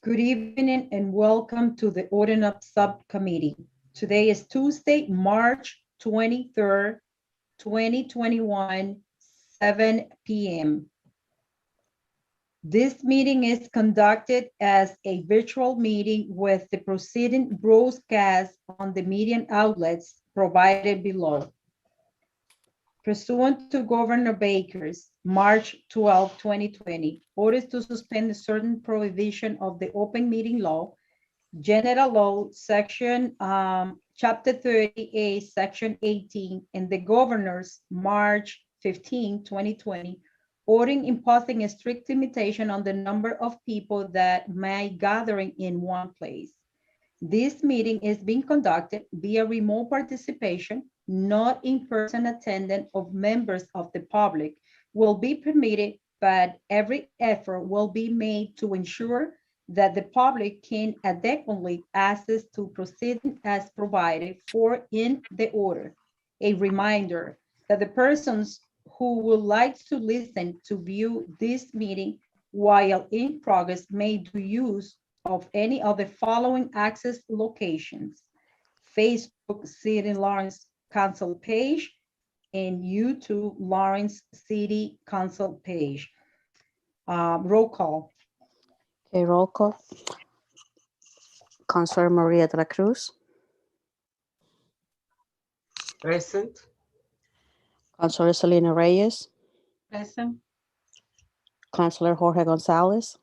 Good evening and welcome to the Ordinance Subcommittee. Today is Tuesday, March 23rd, 2021, 7 p.m. This meeting is conducted as a virtual meeting with the proceeding broadcast on the media outlets provided below. Pursuant to Governor Baker's March 12, 2020, orders to suspend a certain prohibition of the open meeting law, General Law, Section Chapter 30A, Section 18, and the Governor's March 15, 2020, ordering imposing a strict limitation on the number of people that may gathering in one place. This meeting is being conducted via remote participation. Not in-person attendance of members of the public will be permitted, but every effort will be made to ensure that the public can adequately access to proceedings as provided for in the order. A reminder that the persons who would like to listen to view this meeting while in progress may do use of any of the following access locations: Facebook City Lawrence Council page and YouTube Lawrence City Council page. Roll call. Okay, roll call. Councilor Maria de la Cruz, Present. Councilor Selena Reyes, Present. Councilor Jorge Gonzalez,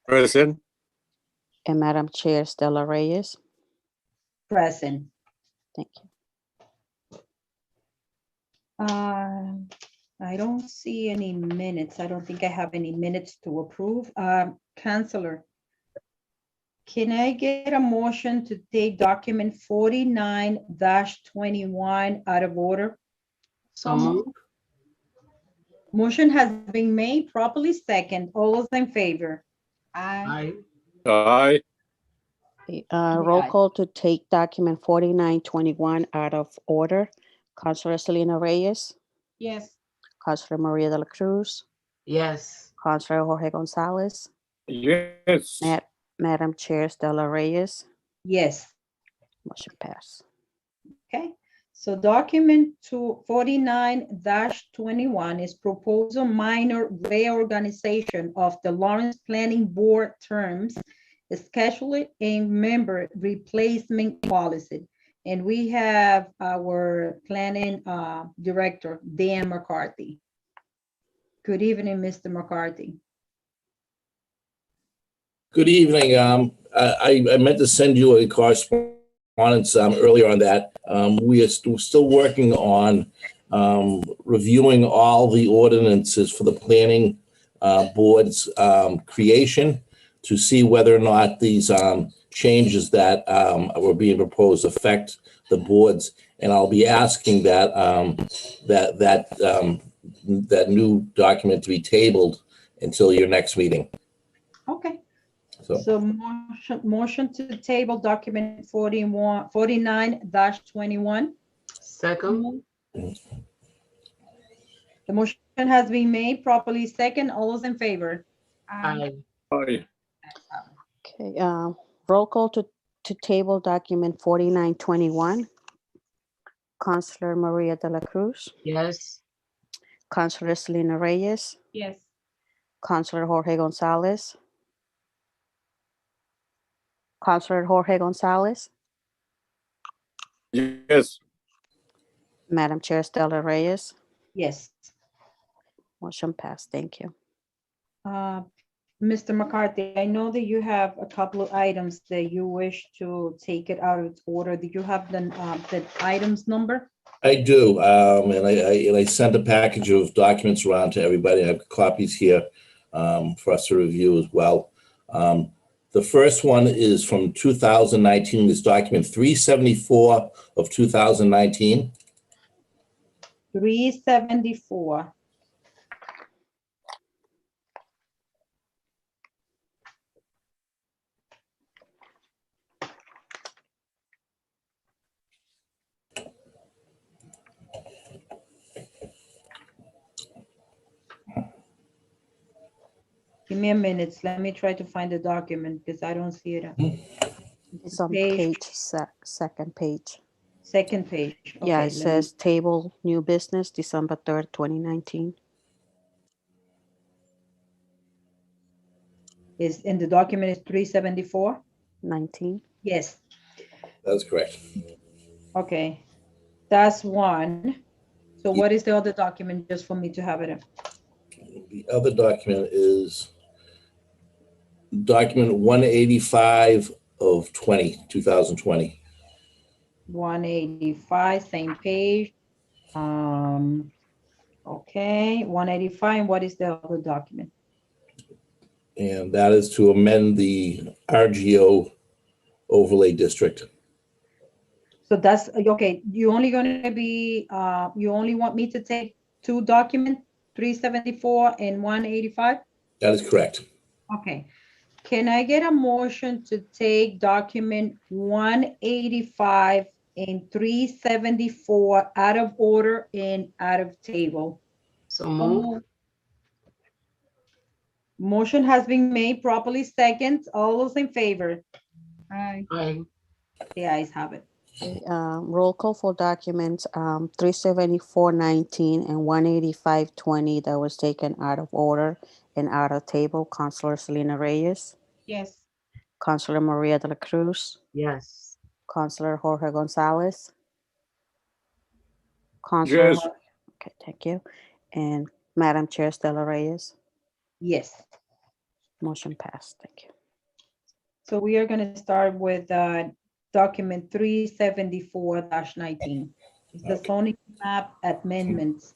Present. and Madam Chair Stella Reyes. Present. Thank you. I don't see any minutes. I don't think I have any minutes to approve. Counselor, can I get a motion to take document 49-21 out of order? So moved. Motion has been made, properly second. All those in favor? Aye. Aye. Roll Aye. call to take document 4921 out of order. Councilor Selena Reyes, Yes. Councilor Maria de la Cruz, Yes. Councilor Jorge Gonzalez, Yes. Madam Chair Stella Reyes. Yes. Motion pass. Okay. So document 49-21 is proposal minor reorganization of the Lawrence Planning Board terms, scheduling and member replacement policy. And we have our planning director, Dan McCarthy. Good evening, Mr. McCarthy. Good evening. I meant to send you a correspondence earlier on that. We are still working on reviewing all the ordinances for the planning board's creation to see whether or not these changes that were being proposed affect the boards. And I'll be asking that that new document to be tabled until your next meeting. Okay. So So motion to table document 49-21. Second. The motion has been made, properly second. All those in favor? Aye. Aye. Okay, roll call to table document 4921. Councilor Maria de la Cruz, Yes. Councilor Selena Reyes, Yes. Councilor Jorge Gonzalez, Councilor Jorge Gonzalez, Yes. Madam Chair Stella Reyes. Yes. Motion passed. Thank you. Mr. McCarthy, I know that you have a couple of items that you wish to take it out of order. Do you have the items number? I do, and I sent a package of documents around to everybody. I have copies here for us to review as well. The first one is from 2019. This document 374 of 2019. 374. Give me a minute. Let me try to find the document because I don't see it. It's on Page. page, second page. Second page. Yeah, Okay, it says table new business, December 3rd, 2019. is in the document is 374? 19. Yes, That's correct. okay. That's one. So what is the other document just for me to have it? The other document is document 185 of 2020. 185, same page. Okay, 185, and what is the other document? And that is to amend the RGO overlay district. So that's, okay, you only gonna be, you only want me to take two document, 374 and 185? That is correct. Okay. Can I get a motion to take document 185 and 374 out of order and out of table? So move. Motion has been made properly second. All those in favor? Aye. The ayes have it. Okay, roll call for documents 374-19 and 185-20 that was taken out of order and out of table. Councilor Selena Reyes, Yes. Councilor Maria de la Cruz, Yes. Councilor Jorge Gonzalez. Councilor, Yes. okay, thank you. And Madam Chair Stella Reyes, Yes. motion passed. Thank you. So we are going to start with document 374-19. It's the Okay. zoning map amendments.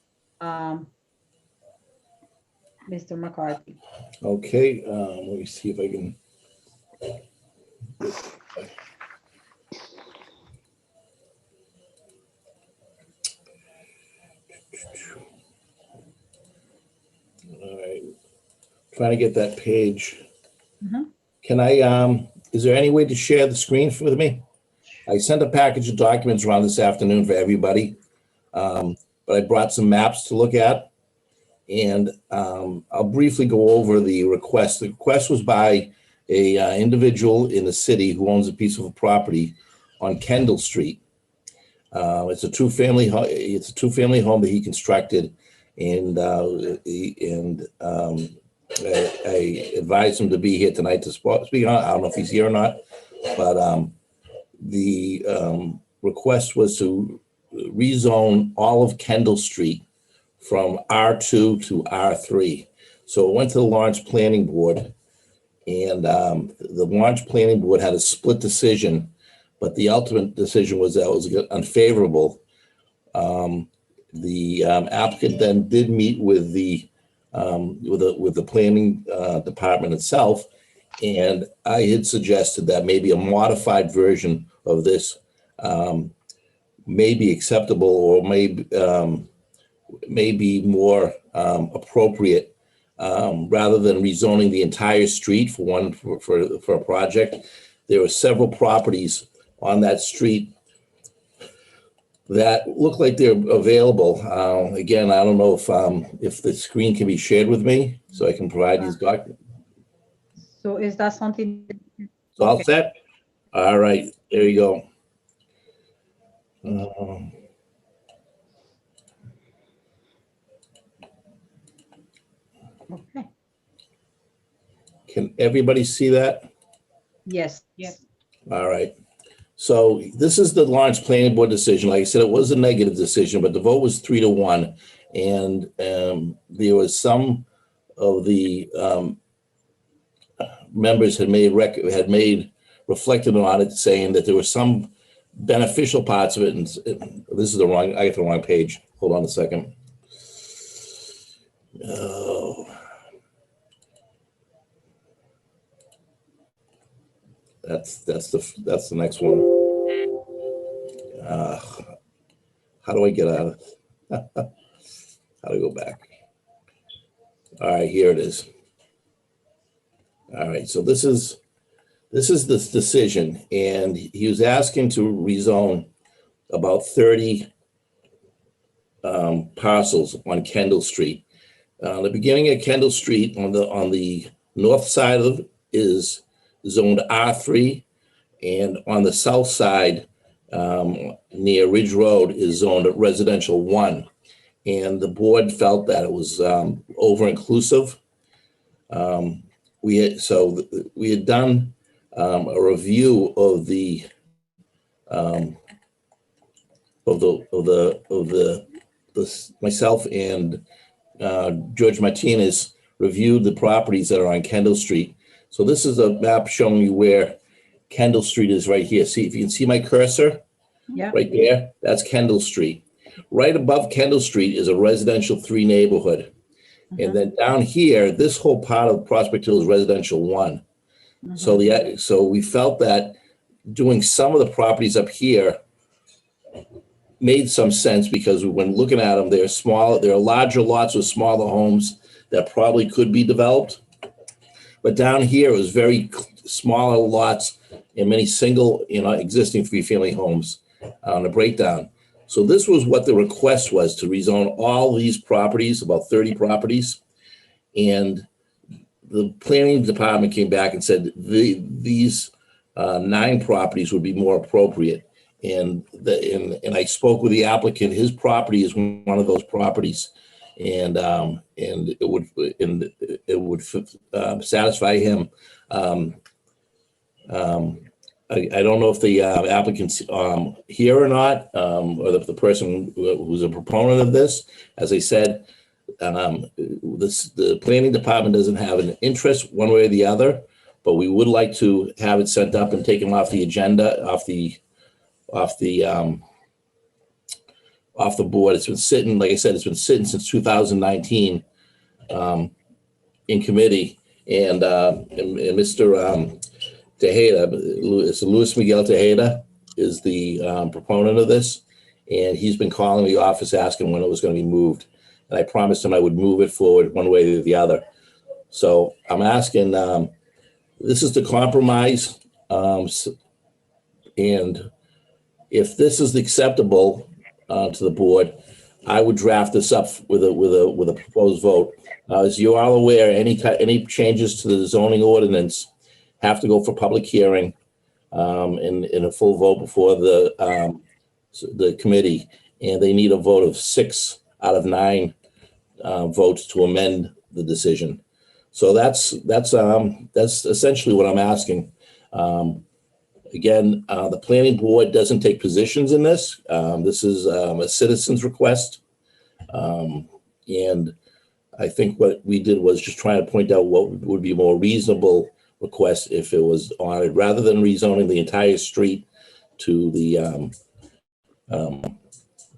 Mr. McCarthy. Okay, let me see if I can. All right, trying to get that page. Mhm. Can I, is there any way to share the screen with me? I sent a package of documents around this afternoon for everybody. But I brought some maps to look at. And I'll briefly go over the request. The request was by a individual in the city who owns a piece of a property on Kendall Street. It's a two-family home that he constructed, and I advised him to be here tonight to speak on it. I don't know if he's here or not, but the request was to rezone all of Kendall Street from R2 to R3. So it went to the Lawrence Planning Board, and the Lawrence Planning Board had a split decision, but the ultimate decision was that it was unfavorable. The applicant then did meet with the planning department itself, and I had suggested that maybe a modified version of this may be acceptable, or may be more appropriate, rather than rezoning the entire street for a project. There were several properties on that street that look like they're available. Again, I don't know if the screen can be shared with me so I can provide these documents. So is that something? So all set? All right, there you go. Okay. Can everybody see that? Yes. Yes. All right. So this is the Lawrence Planning Board decision. Like I said, it was a negative decision, but the vote was 3-1. And there was some of the members had reflected on it, saying that there were some beneficial parts of it. And this is I got the wrong page. Hold on a second. Oh. That's the next one. How do I get out of it? How do I go back? All right, here it is. All right, so this is this decision, and he was asking to rezone about 30 parcels on Kendall Street. The beginning of Kendall Street on the north side of it is zoned R3, and on the south side, near Ridge Road, is zoned residential 1. And the board felt that it was over-inclusive. We had done a review of the myself and George Martinez reviewed the properties that are on Kendall Street. So this is a map showing you where Kendall Street is right here. See, if you can see my cursor Yeah. right there, that's Kendall Street. Right above Kendall Street is a residential 3 neighborhood. And then down here, this whole part of Prospect Hill is residential 1. So we felt that doing some of the properties up here made some sense, because when looking at them, they're small, there are larger lots with smaller homes that probably could be developed. But down here, it was very smaller lots and many single, existing 3-family homes on the breakdown. So this was what the request was, to rezone all these properties, about 30 properties. And the planning department came back and said these 9 properties would be more appropriate. And I spoke with the applicant. His property is one of those properties, and it would satisfy him. I don't know if the applicant's here or not, or the person who's a proponent of this. As I said, the planning department doesn't have an interest one way or the other, but we would like to have it sent up and taken off the agenda, off the board. It's been sitting, like I said, it's been sitting since 2019 in committee, and Mr. Tejeda, Luis Miguel Tejeda, is the proponent of this, and he's been calling the office asking when it was going to be moved. And I promised him I would move it forward one way or the other. So I'm asking, this is the compromise, and if this is acceptable to the board, I would draft this up with a proposed vote. As you are all aware, any changes to the zoning ordinance have to go for public hearing in a full vote before the committee, and they need a vote of 6 out of 9 votes to amend the decision. So that's essentially what I'm asking. Again, the planning board doesn't take positions in this. This is a citizen's request, and I think what we did was just try to point out what would be a more reasonable request if it was honored, rather than rezoning the entire street to the.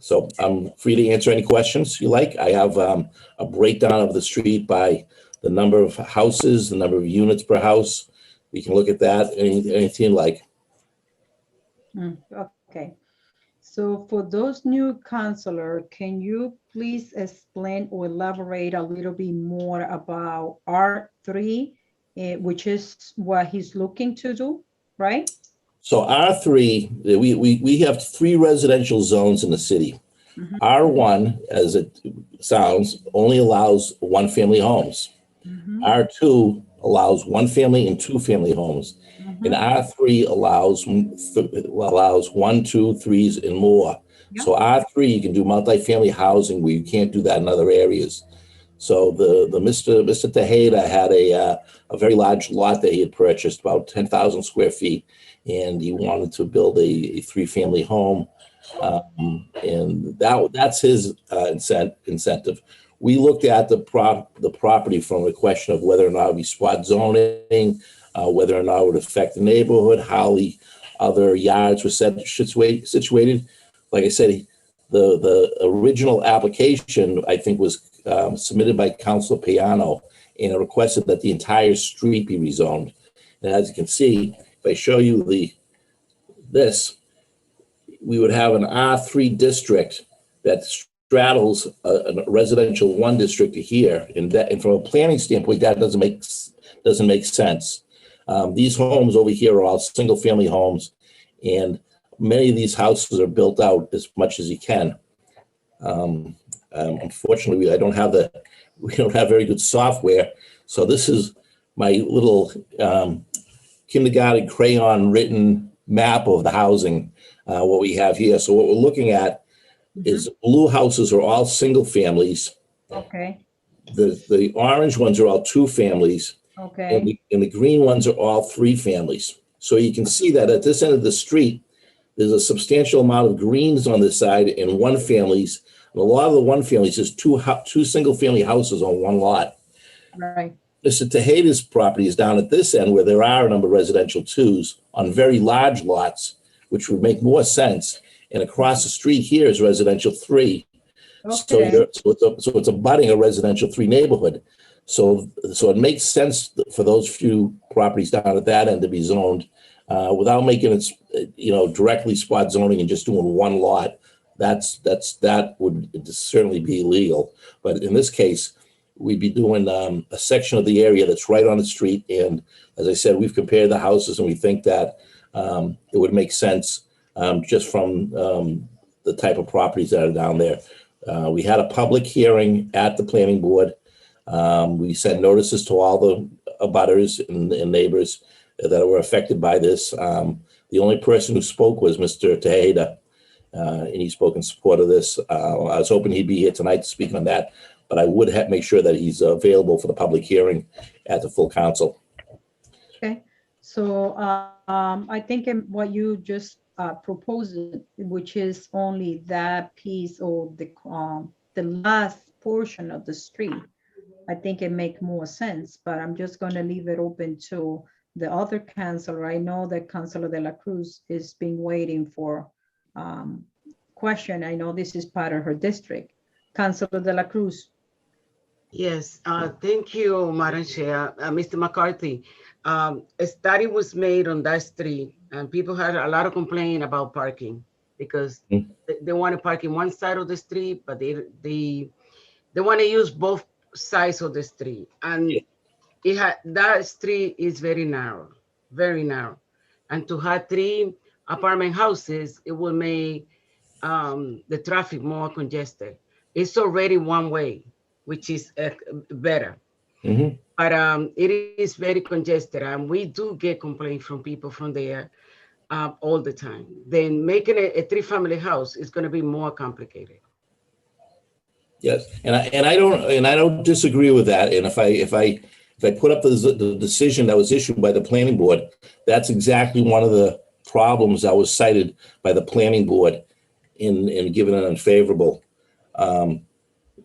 So I'm free to answer any questions you like. I have a breakdown of the street by the number of houses, the number of units per house. We can look at that, anything you like. Okay. So for those new counselor, can you please explain or elaborate a little bit more about R3, which is what he's looking to do, right? So R3, we have 3 residential zones in the city. R1, as it sounds, only allows 1-family homes. R2 allows 1-family and 2-family homes. And R3 allows 1, 2, 3s and more. Yeah. So R3, you can do multifamily housing where you can't do that in other areas. So the Mr. Tejeda had a very large lot that he had purchased, about 10,000 square feet, and he wanted to build a 3-family home, and that's his incentive. We looked at the property from the question of whether or not we spot zoning, whether or not it would affect the neighborhood, how the other yards were situated. Like I said, the original application, I think, was submitted by Councilor Piano, and it requested that the entire street be rezoned. And as you can see, if I show you this, we would have an R3 district that straddles a residential 1 district here, and from a planning standpoint, that doesn't make sense. These homes over here are all single-family homes, and many of these houses are built out as much as you can. Unfortunately, we don't have very good software, so this is my little kindergarten crayon written map of the housing, what we have here. So what we're looking at is blue houses are all single families. Okay, The orange ones are all two families, okay, and the green ones are all three families. So you can see that at this end of the street, there's a substantial amount of greens on this side and one families. And a lot of the one families is two single family houses on one lot. right, Mr. Tejeda's property is down at this end where there are a number of residential twos on very large lots, which would make more sense. And across the street here is residential three. So okay, it's abutting a residential three neighborhood. So it makes sense for those few properties down at that end to be zoned without making it, directly spot zoning and just doing one lot. That would certainly be illegal. But in this case, we'd be doing a section of the area that's right on the street. And as I said, we've compared the houses and we think that it would make sense just from the type of properties that are down there. We had a public hearing at the planning board. We sent notices to all the abutters and neighbors that were affected by this. The only person who spoke was Mr. Tejeda, and he spoke in support of this. I was hoping he'd be here tonight to speak on that, but I would make sure that he's available for the public hearing at the full council. okay. So I think what you just proposed, which is only that piece or the last portion of the street, I think it make more sense, but I'm just going to leave it open to the other councilor. I know that Councilor De La Cruz is being waiting for question. I know this is part of her district. Councilor De La Cruz. Yes, thank you, Madam Chair. Mr. McCarthy, a study was made on that street and people had a lot of complaint about parking because they want to park in one side of the street, but they want to use both sides of the street. And that street is very narrow, very narrow. And to have 3 apartment houses, it will make the traffic more congested. It's already one way, which is better. Mm-hmm. But it is very congested, and we do get complaints from people from there all the time. Then making a 3-family house is going to be more complicated. Yes, and I don't disagree with that. And if I put up the decision that was issued by the planning board, that's exactly one of the problems that was cited by the planning board in giving it unfavorable.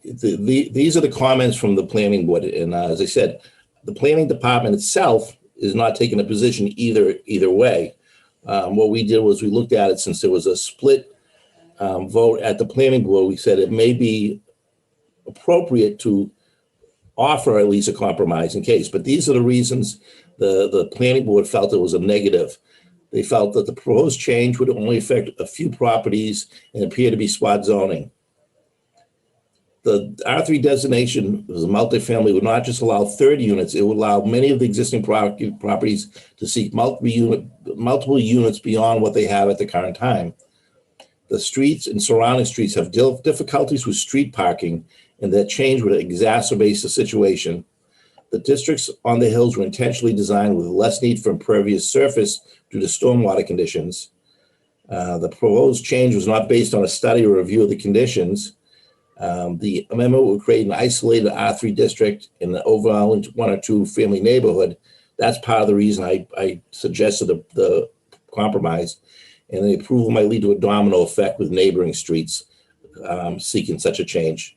These are the comments from the planning board, and as I said, the planning department itself is not taking a position either way. What we did was we looked at it since there was a split vote at the planning board. We said it may be appropriate to offer at least a compromise in case, but these are the reasons the planning board felt it was a negative. They felt that the proposed change would only affect a few properties and appear to be spot zoning. The R3 designation as a multifamily would not just allow 30 units, it would allow many of the existing properties to seek multiple units beyond what they have at the current time. The streets and surrounding streets have difficulties with street parking, and that change would exacerbate the situation. The districts on the hills were intentionally designed with less need for impervious surface due to stormwater conditions. The proposed change was not based on a study or review of the conditions. The amendment would create an isolated R3 district in the overall 1 or 2 family neighborhood. That's part of the reason I suggested the compromise. And the approval might lead to a domino effect with neighboring streets seeking such a change.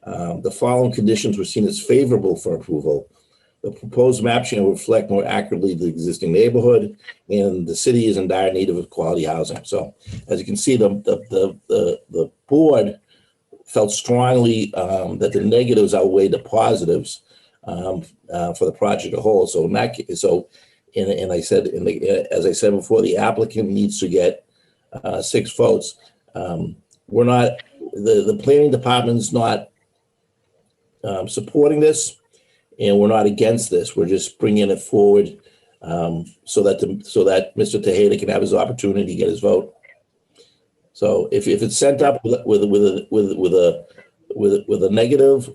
The following conditions were seen as favorable for approval. The proposed map change will reflect more accurately the existing neighborhood, and the city is in dire need of quality housing. So, as you can see, the board felt strongly that the negatives outweighed the positives for the project as a whole. So, and I said, as I said before, the applicant needs to get 6 votes. We're not, the planning department's not supporting this, and we're not against this. We're just bringing it forward so that Mr. Tejeda can have his opportunity to get his vote. So if it's sent up with a negative,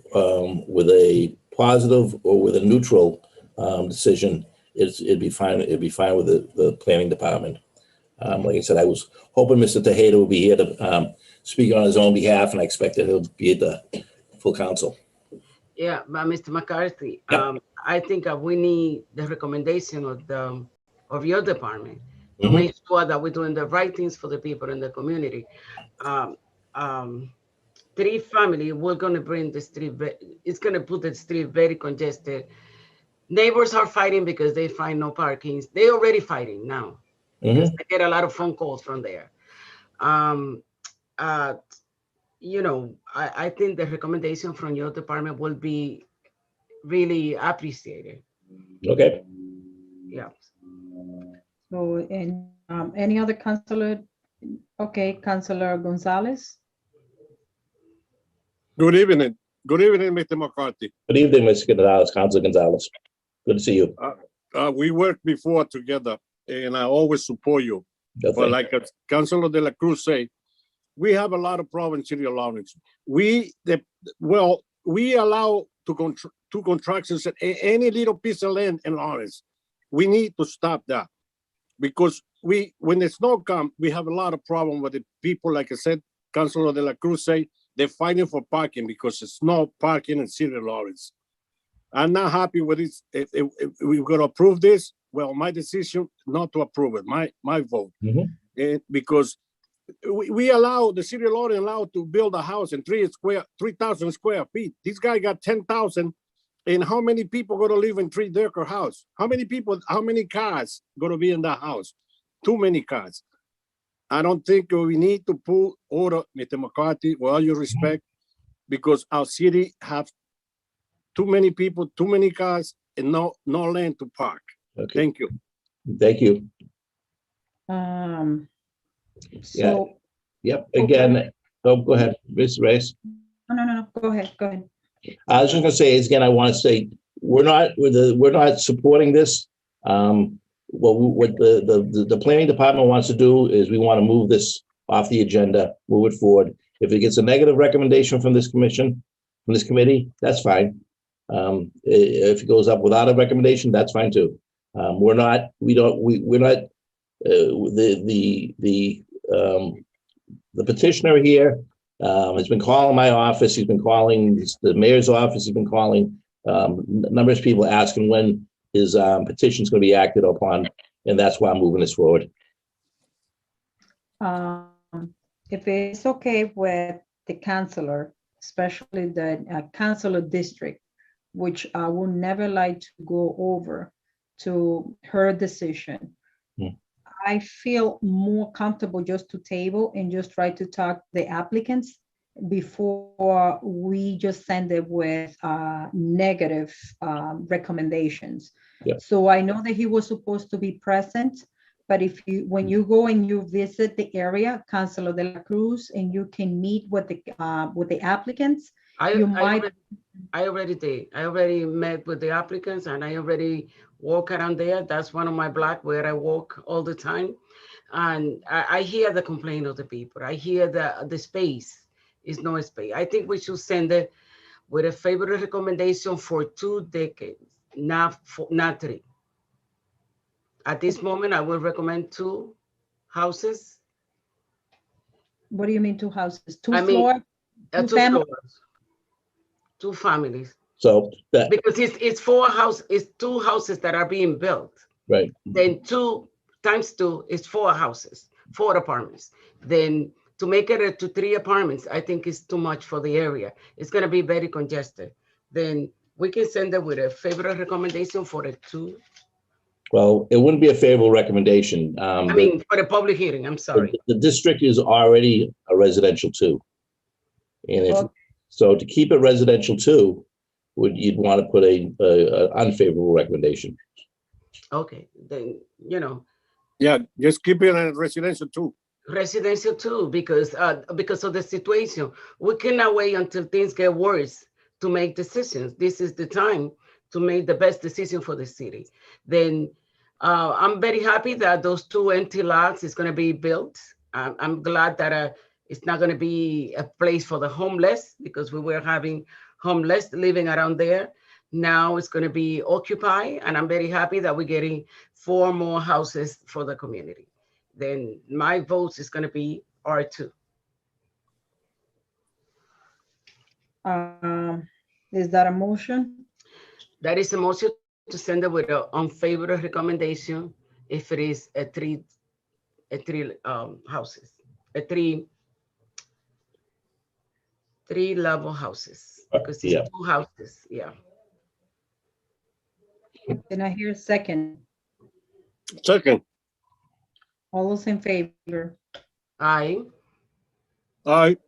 with a positive, or with a neutral, decision, it'd be fine. It'd be fine with the planning department. Like I said, I was hoping Mr. Tejeda would be here to speak on his own behalf, and I expect that he'll be at the full council. Yeah, but Mr. McCarthy, Yep. I think we need the recommendation of your department to Mhm. make sure that we're doing the right things for the people in the community. Three family, we're gonna bring the street, it's gonna put the street very congested. Neighbors are fighting because they find no parkings. They already fighting now because Mhm. I get a lot of phone calls from there. Um, uh, I think the recommendation from your department will be really appreciated. Okay. Yeah. So, and any other councilor? Okay, Councilor Gonzalez. Good evening. Good evening, Mr. McCarthy. Good evening, Mr. Gonzalez, Councilor Gonzalez. Good to see you. We worked before together, and I always support you. But Okay. like Councilor De La Cruz say, we have a lot of problems in City of Lawrence. We allow two contractions at any little piece of land in Lawrence. We need to stop that because when the snow comes, we have a lot of problem with the people. Like I said, Councilor De La Cruz say they're fighting for parking because there's no parking in City of Lawrence. I'm not happy with this. If we're going to approve this, well, my decision not to approve it, my vote. Mhm. Because we allow the City of Lawrence allowed to build a house in 3,000 square feet. This guy got 10,000. And how many people going to live in 3-acre house? How many cars going to be in that house? Too many cars. I don't think we need to pull order, Mr. McCarthy, with all your respect, because our city have too many people, too many cars, and no land to park. Okay. Thank you. Thank you. So, Yep. Again, oh, go ahead, Ms. Reyes. no, go ahead. I was just gonna say, again, I want to say, we're not supporting this. What the planning department wants to do is we want to move this off the agenda, move it forward. If it gets a negative recommendation from this committee, that's fine. If it goes up without a recommendation, that's fine too. We're not, the petitioner here has been calling my office. He's been calling the mayor's office. He's been calling numerous people asking when his petition is going to be acted upon, and that's why I'm moving this forward. If it's okay with the councilor, especially the councilor district, which I would never like to go over to her decision. I feel more comfortable just to table and just try to talk to the applicants before we just send it with negative recommendations. Yeah. So I know that he was supposed to be present, but when you go and you visit the area, Councilor De La Cruz, and you can meet with the applicants, I already did. I already met with the applicants and I already walk around there. That's one of my block where I walk all the time. And I hear the complaint of the people. I hear the space is no space. I think we should send it with a favorable recommendation for 2 decades, not 3. At this moment, I will recommend 2 houses. What do you mean 2 houses? 2 I mean, floors? 2 2 families? floors, 2 families. So that, Because it's 2 houses that are being built. right. Then 2 times 2 is 4 houses, 4 apartments. Then to make it to 3 apartments, I think is too much for the area. It's going to be very congested. Then we can send it with a favorable recommendation for the 2. Well, it wouldn't be a favorable recommendation. I mean, for the public hearing, I'm sorry. The district is already a residential 2. And if, so to keep it residential 2, you'd want to put a unfavorable recommendation. Okay, then, Yeah, just keep it in residential too. residential too, because of the situation. We cannot wait until things get worse to make decisions. This is the time to make the best decision for the city. Then I'm very happy that those 2 empty lots is going to be built. I'm glad that it's not going to be a place for the homeless, because we were having homeless living around there. now it's going to be occupied, and I'm very happy that we're getting 4 more houses for the community. Then my votes is going to be R2. Is that a motion? That is a motion to send it with an unfavorable recommendation if it is a three houses, a three level houses, because it's Yeah. 2 houses. Yeah. Can I hear a second? Second. All those in favor? Aye. Aye.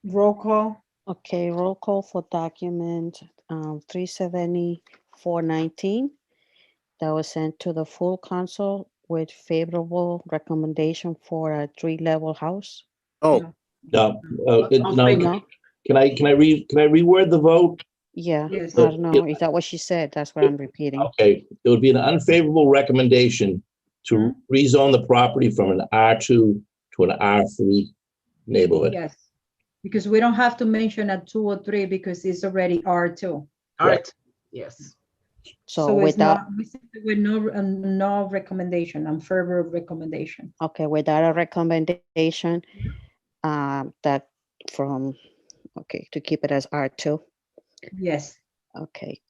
Roll call? Okay, roll call for document 37419. That was sent to the full council with favorable recommendation for a 3-level house. Oh, No, no, No? can I reword the vote? Yeah, Yes. I don't know. Is that what she said? That's what I'm repeating. Okay, it would be an unfavorable recommendation to rezone the property from an R2 to an R3 neighborhood. Yes. Because we don't have to mention a 2 or 3 because it's already R2. All Right. right. Yes. So it's without, not, with no recommendation, unfavorable recommendation. okay, without a recommendation, that from, okay, to keep it as R2. Yes. Okay.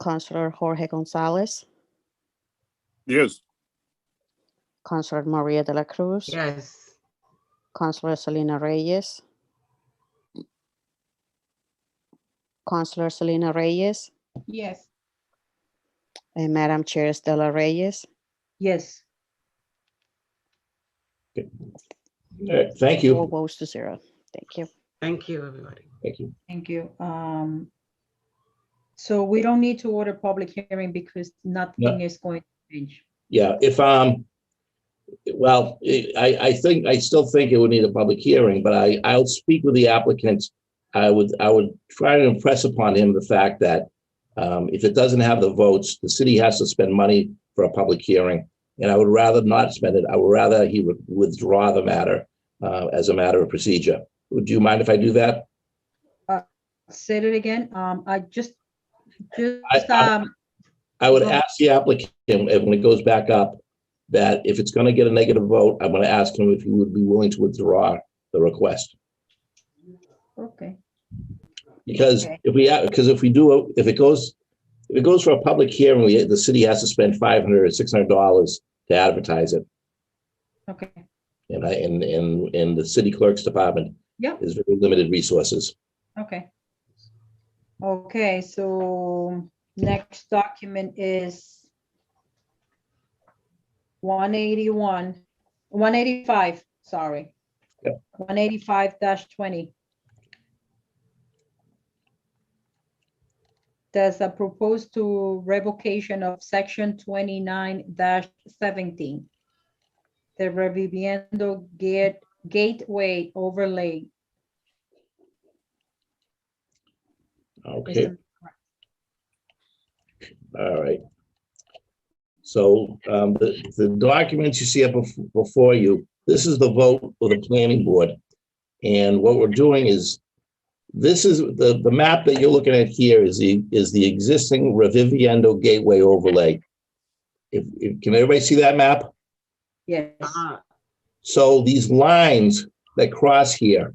Councilor Jorge Gonzalez, yes. Councilor Maria de la Cruz, Yes. Councilor Selena Reyes, Councilor Selena Reyes, Yes. and Madam Chair Stella Reyes. Yes. All right, thank 4 you. votes to 0. Thank you. Thank you, everybody. Thank you. Thank you. So we don't need to order public hearing because nothing is going to change. Yeah, if, well, I still think it would need a public hearing, but I'll speak with the applicant. I would try to impress upon him the fact that if it doesn't have the votes, the city has to spend money for a public hearing. And I would rather not spend it. I would rather he would withdraw the matter as a matter of procedure. Would you mind if I do that? Say it again. I would ask the applicant, when it goes back up, that if it's going to get a negative vote, I'm going to ask him if he would be willing to withdraw the request. Okay. Because Okay. if it goes for a public hearing, the city has to spend $500 or $600 to advertise it. Okay. And in the city clerk's department, Yep. there's very limited resources. Okay. Okay, so next document is 185, sorry. Yep. 185-20. There's a proposed to revocation of section 29-17. The Reviviendo Gateway overlay. Okay. All right. So the documents you see up before you, this is the vote for the planning board. And what we're doing is, this is the map that you're looking at here is the existing Reviviendo Gateway overlay. Can everybody see that map? Yes. So these lines that cross here,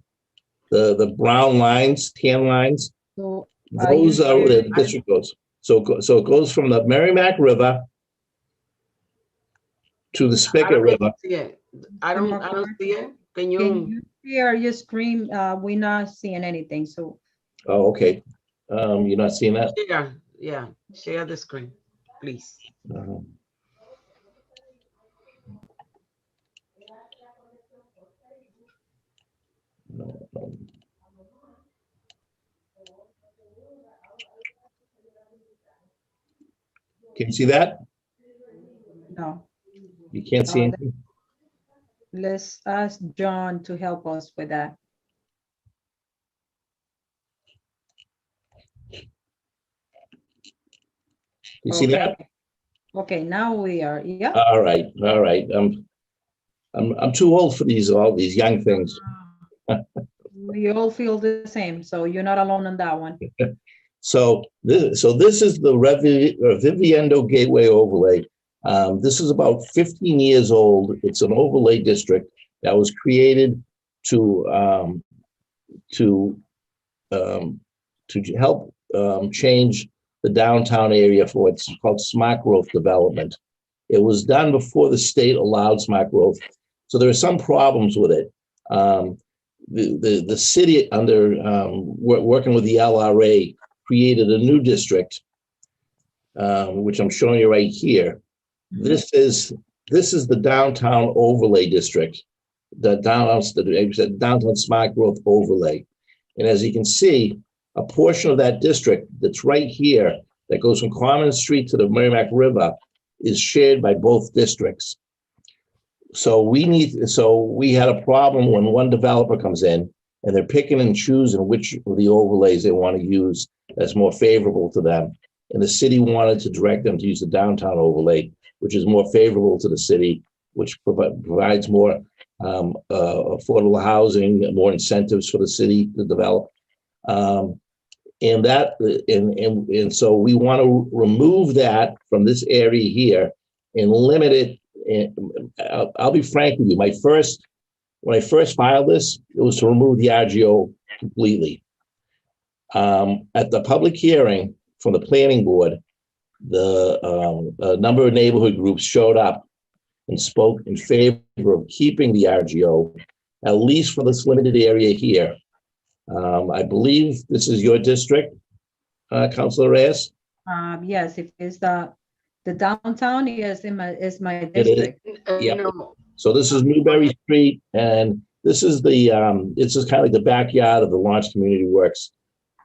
the brown lines, tan lines, So those are where the district goes. So it goes from the Merrimack River to the Spigot River. I don't see it. Can you? Can you share your screen? We're not seeing anything, so. Oh, okay. You're not seeing that? Share, yeah, share the screen, please. No. Can you see that? No, You can't see anything? let's ask John to help us with that. You see that? Okay, now we are, yeah. All right. I'm too old for all these young things. We all feel the same, so you're not alone on that one. So this is the Viviendo Gateway overlay. This is about 15 years old. It's an overlay district that was created to help change the downtown area for what's called smart growth development. It was done before the state allowed smart growth, so there are some problems with it. The city, under working with the LRA, created a new district, which I'm showing you right here. This is the downtown overlay district, the downtown smart growth overlay. And as you can see, a portion of that district that's right here, that goes from Common Street to the Merrimack River, is shared by both districts. So we had a problem when one developer comes in and they're picking and choosing which of the overlays they want to use that's more favorable to them. And the city wanted to direct them to use the downtown overlay, which is more favorable to the city, which provides more affordable housing, more incentives for the city to develop. And so we want to remove that from this area here and limit it. And I'll be frank with you, when I first filed this, it was to remove the RGO completely. At the public hearing from the planning board, a number of neighborhood groups showed up and spoke in favor of keeping the RGO, at least for this limited area here. I believe this is your district, Councilor Reyes? Yes, if it's the downtown, yes, is my It is. district. Yeah. No, So this is Newberry Street, and this is it's just kind of like the backyard of the Launch Community Works.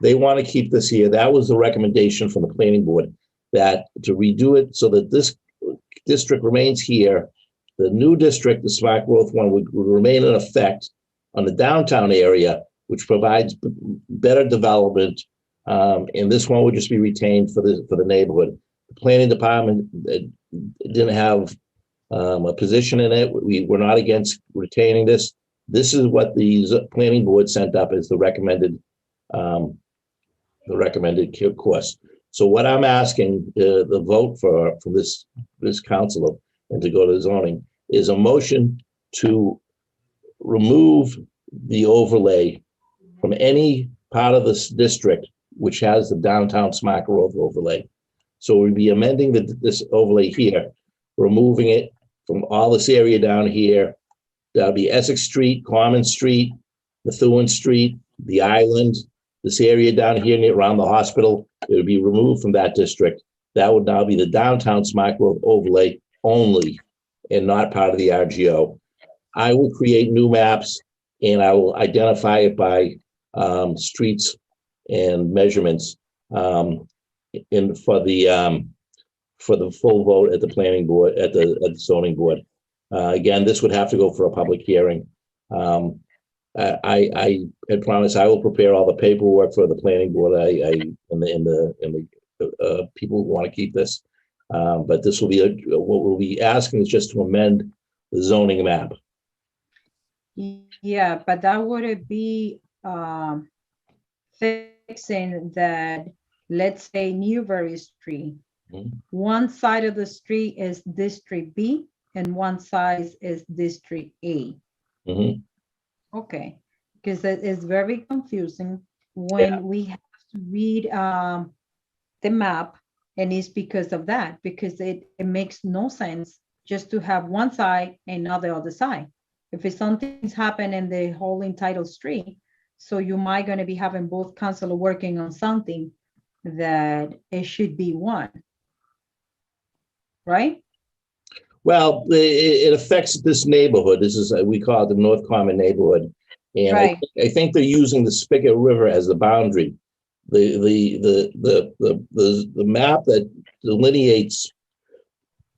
They want to keep this here. That was the recommendation from the planning board, that to redo it so that this district remains here. The new district, the smart growth one, would remain in effect on the downtown area, which provides better development. And this one would just be retained for the neighborhood. The planning department didn't have a position in it. We're not against retaining this. This is what the planning board sent up as the recommended course. So what I'm asking the vote for this council and to go to zoning is a motion to remove the overlay from any part of this district which has the downtown smart growth overlay. So we'd be amending this overlay here, removing it from all this area down here. That'll be Essex Street, Common Street, Methuen Street, the island, this area down here around the hospital. It would be removed from that district. That would now be the downtown smart growth overlay only and not part of the RGO. I will create new maps and I will identify it by streets and measurements for the full vote at the planning board, at the zoning board. Again, this would have to go for a public hearing. I had promised I will prepare all the paperwork for the planning board. The people who want to keep this, but this will be what we'll be asking is just to amend the zoning map. Yeah, but that would be fixing that, let's say Newberry Street. One side of the street is District B and one side is District A. Okay, because that is very confusing when we have to read the map, and it's because of that, because it makes no sense just to have one side and not the other side. If something's happened in the whole entitled street, so you might going to be having both council working on something that it should be one, right? Well, it affects this neighborhood. This is, we call it the North Common neighborhood. And Right. I think they're using the Spigot River as the boundary. The map that delineates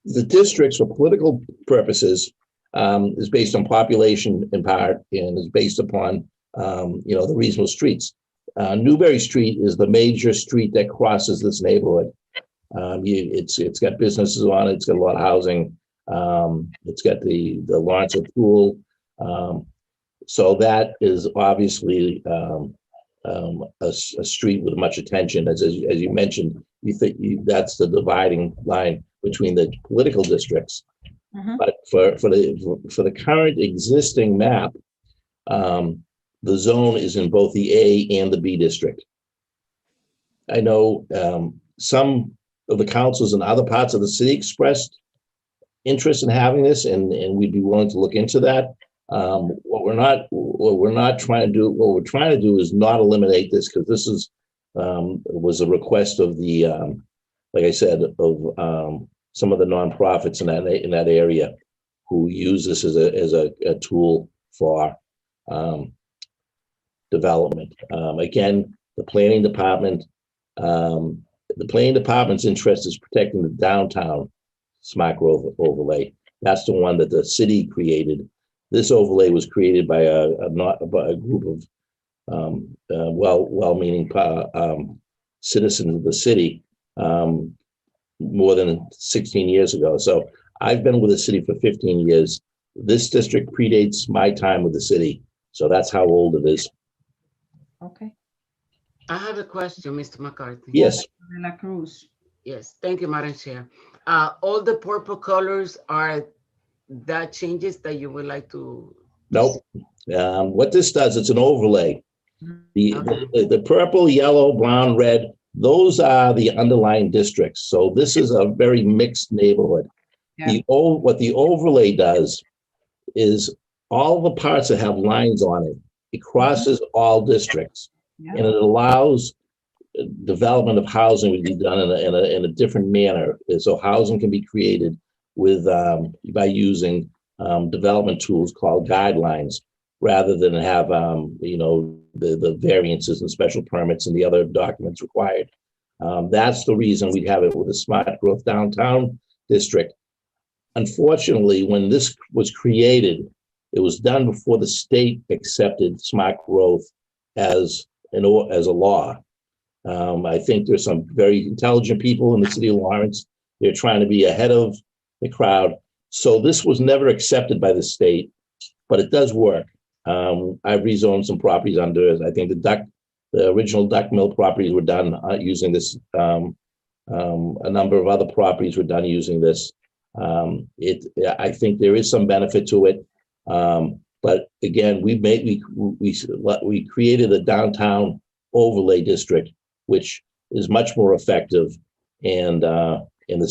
the districts for political purposes is based on population in part and is based upon, the reasonable streets. Newberry Street is the major street that crosses this neighborhood. It's got businesses on it. It's got a lot of housing. It's got the Lawrence Pool. So that is obviously a street with much attention. As you mentioned, that's the dividing line between the political districts. Mhm. But for the current existing map, the zone is in both the A and the B district. I know some of the councils in other parts of the city expressed interest in having this, and we'd be willing to look into that. What we're trying to do is not eliminate this, because this is was a request of the like I said, of some of the nonprofits in that area who use this as a tool for development. Again, the planning department's interest is protecting the downtown smart growth overlay. That's the one that the city created. This overlay was created by a group of well-meaning citizens of the city more than 16 years ago. So I've been with the city for 15 years. This district predates my time with the city. So that's how old it is. Okay. I have a question, Mr. McCarthy. Yes. De la Cruz. Yes, thank you, Madam Chair. All the purple colors are that changes that you would like to? Nope. What this does, it's an overlay. Okay. The purple, yellow, brown, red, those are the underlying districts. So this is a very mixed neighborhood. Yeah. What the overlay does is all the parts that have lines on it, it crosses all districts. Yeah. And it allows development of housing to be done in a different manner. So housing can be created with by using development tools called guidelines, rather than have the variances and special permits and the other documents required. That's the reason we have it with a smart growth downtown district. Unfortunately, when this was created, it was done before the state accepted smart growth as a law. I think there's some very intelligent people in the city of Lawrence. They're trying to be ahead of the crowd. So this was never accepted by the state, but it does work. I've rezoned some properties under it. I think the original duck mill properties were done using this. A number of other properties were done using this. I think there is some benefit to it. But again, we created a downtown overlay district, which is much more effective, and in the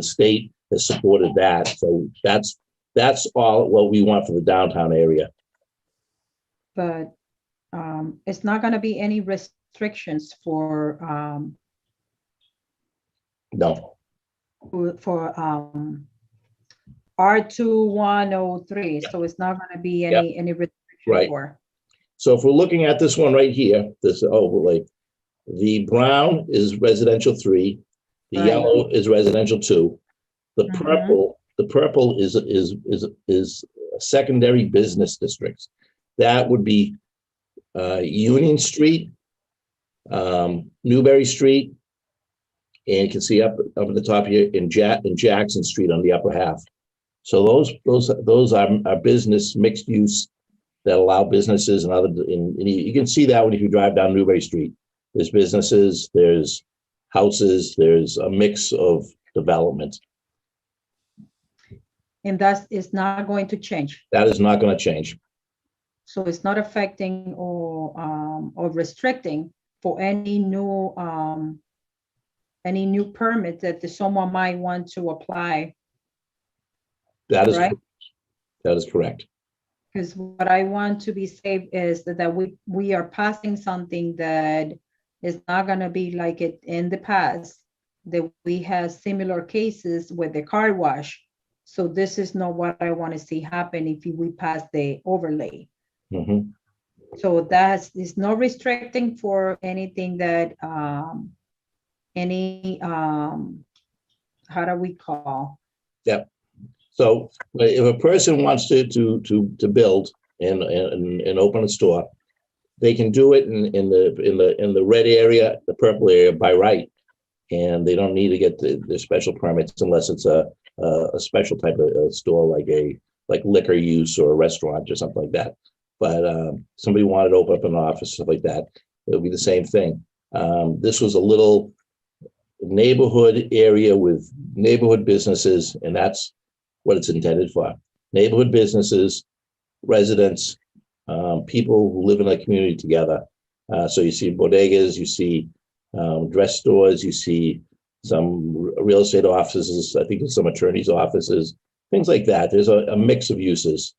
state has supported that. So that's all what we want for the downtown area. But it's not going to be any restrictions for No. R2103. So it's not going to be any restriction Right. for. So if we're looking at this one right here, this overlay, the brown is residential 3, the Right. yellow is residential 2, the Mhm. purple is secondary business districts. That would be Union Street, Newberry Street, and you can see up at the top here in Jackson Street on the upper half. So those are business mixed use that allow businesses and other. And you can see that if you drive down Newberry Street. There's businesses, there's houses, there's a mix of development. And that is not going to change. That is not going to change. So it's not affecting or restricting for any new permit that someone might want to apply. That is Right. That is correct. Because what I want to be safe is that we are passing something that is not going to be like it in the past, that we have similar cases with the car wash. So this is not what I want to see happen if we pass the overlay. Mhm. So that is not restricting for anything that how do we call? Yep. So if a person wants to build and open a store, they can do it in the red area, the purple area by right, and they don't need to get the special permits unless it's a special type of store like liquor use or a restaurant or something like that. but somebody wanted to open up an office, stuff like that, it'll be the same thing. This was a little neighborhood area with neighborhood businesses, and that's what it's intended for. Neighborhood businesses, residents, people who live in a community together. So you see bodegas, you see dress stores, you see some real estate offices, I think there's some attorneys' offices, things like that. There's a mix of uses.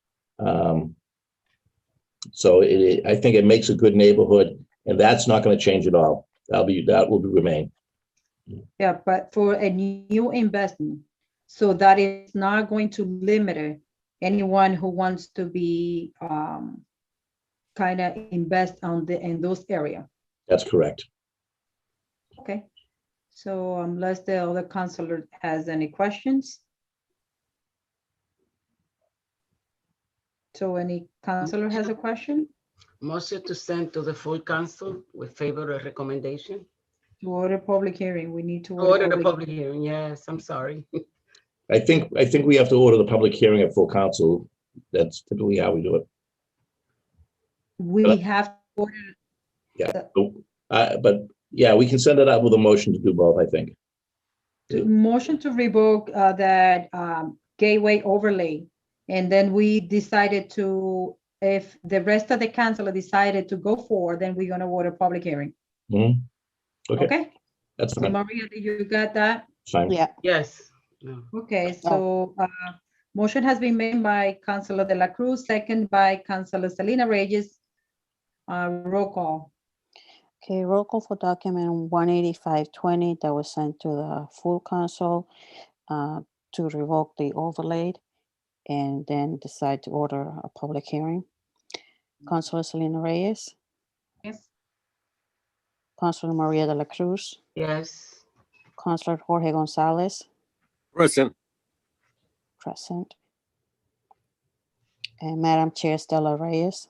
So I think it makes a good neighborhood, and that's not going to change at all. That will remain. Yeah, but for a new investment, so that is not going to limit anyone who wants to be kind of invest in those areas. That's correct. Okay, so unless the other counselor has any questions. So any counselor has a question? Motion to send to the full council with favorable recommendation. To order public hearing, we need to Order the public hearing. Yes, I'm sorry. I think we have to order the public hearing at full council. That's typically how we do it. We have to order. Yeah. But yeah, we can send it out with a motion to do both, I think. Motion to revoke that gateway overlay. And then we decided to, if the rest of the council decided to go forward, then we're gonna order public hearing. Mhm. Okay, Okay, that's so fine. Maria, did you got that? Fine. Yeah, Yes. No. Okay, so motion has been made by Councilor De La Cruz, second by Councilor Selena Reyes. Roll call. okay, roll call for document 18520 that was sent to the full council to revoke the overlay and then decide to order a public hearing. Councilor Selena Reyes, Yes. Councilor Maria de la Cruz, Yes. Councilor Jorge Gonzalez, Present. present. And Madam Chair Stella Reyes.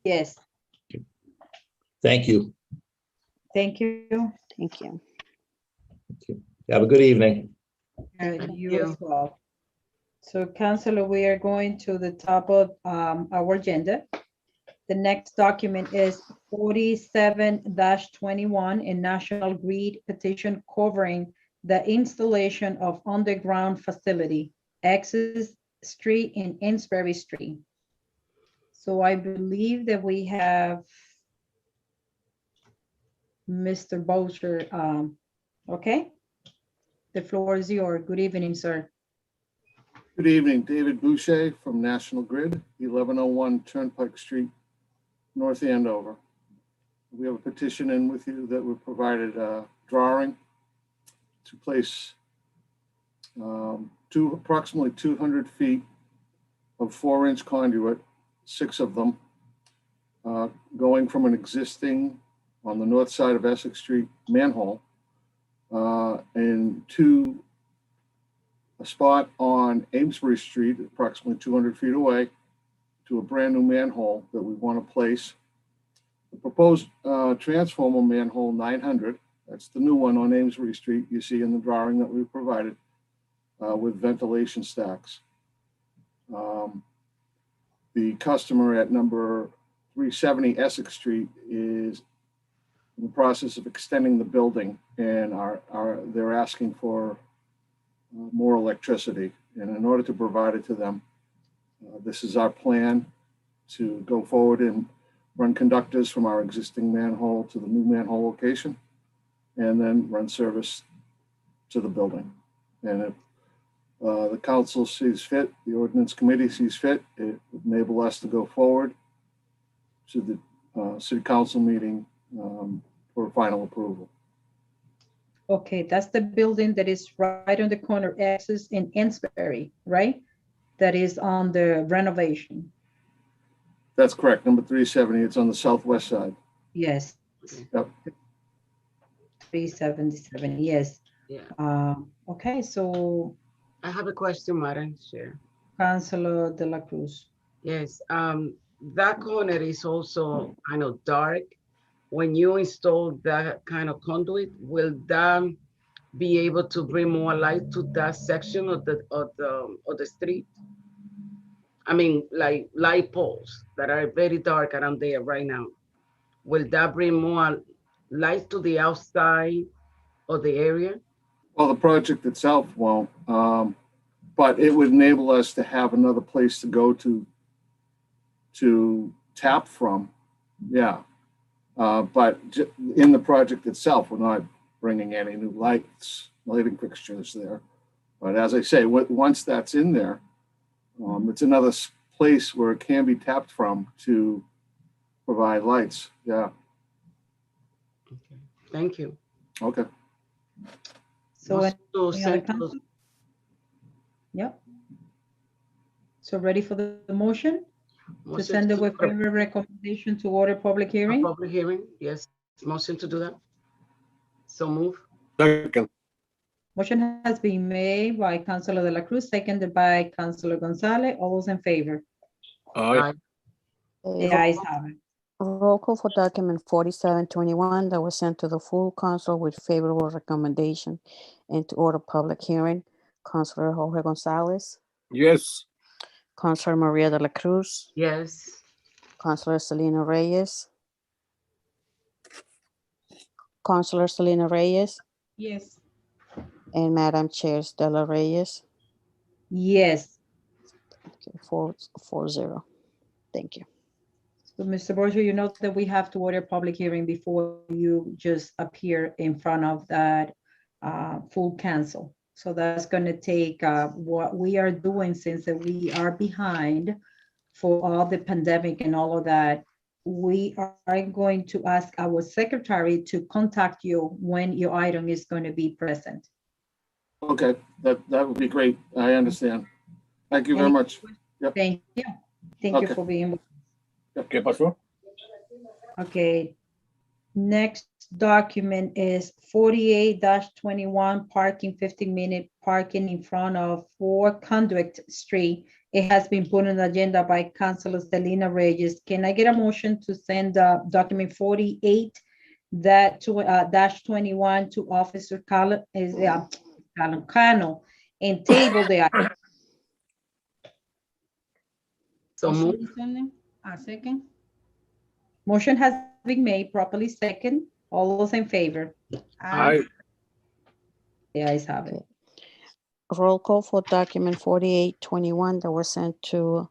Yes, Thank you. thank you. Thank you. Have a good evening. Thank You you. as well. So Councilor, we are going to the top of our agenda. The next document is 47-21, a National Grid petition covering the installation of underground facility, Access Street and Amesbury Street. So I believe that we have Mr. Boucher. Okay, the floor is yours. Good evening, sir. Good evening, David Boucher from National Grid, 1101 Turnpike Street, North Andover. We have a petition in with you that we provided a drawing to place approximately 200 feet of 4-inch conduit, 6 of them, going from an existing on the north side of Essex Street manhole and to a spot on Amesbury Street, approximately 200 feet away, to a brand new manhole that we want to place. The proposed transformer manhole 900, that's the new one on Amesbury Street, you see in the drawing that we provided, with ventilation stacks. The customer at number 370 Essex Street is in the process of extending the building, and they're asking for more electricity. And in order to provide it to them, this is our plan to go forward and run conductors from our existing manhole to the new manhole location, and then run service to the building. And if the council sees fit, the ordinance committee sees fit, it would enable us to go forward to the city council meeting for final approval. Okay, that's the building that is right on the corner, Access in Amesbury, right? That is on the renovation. That's correct, number 370, it's on the southwest side. Yes. Yep. 377, yes. Yeah. Okay, so I have a question, Madam Chair. Councilor De La Cruz. Yes, that corner is also kind of dark. When you install that kind of conduit, will that be able to bring more light to that section of the street? I mean, like light poles that are very dark around there right now. Will that bring more light to the outside of the area? Well, the project itself won't, but it would enable us to have another place to go to tap from. Yeah. But in the project itself, we're not bringing any new lighting fixtures there. But as I say, once that's in there, it's another place where it can be tapped from to provide lights. Yeah. Okay. Thank you. Okay. So Motion to any other send to council? Yep. So ready for the motion to motion send the to with put favor recommendation to order public a hearing? public hearing? Yes, motion to do that. So move. Second. Motion has been made by Councilor De La Cruz, seconded by Councilor Gonzalez. All those in favor? Aye. Okay, The ayes have it. roll call for document 4721 that was sent to the full council with favorable recommendation and to order public hearing. Councilor Jorge Gonzalez, Yes. Councilor Maria de la Cruz, Yes. Councilor Selena Reyes, Councilor Selena Reyes, Yes. and Madam Chair Stella Reyes. Yes. Okay, 4-0. Thank you. So, Mr. Borgia, you know that we have to order public hearing before you just appear in front of that full council. So that's going to take what we are doing, since that we are behind for all the pandemic and all of that. We are going to ask our secretary to contact you when your item is going to be present. Okay. That would be great. I understand. Thank you very Any- much. Yep. Thank you. Thank you Okay. for being with. ¿Qué pasó? Okay, next document is 48-21 parking, 15-minute parking in front of 4 Conduit Street. It has been put on the agenda by Councilor Selena Reyes. Can I get a motion to send document 48 dash 21 to Officer Cano and table the item? So move. A second. Motion has been made, properly second. All those in favor? Aye. The ayes have it. Roll call for document 4821 that was sent to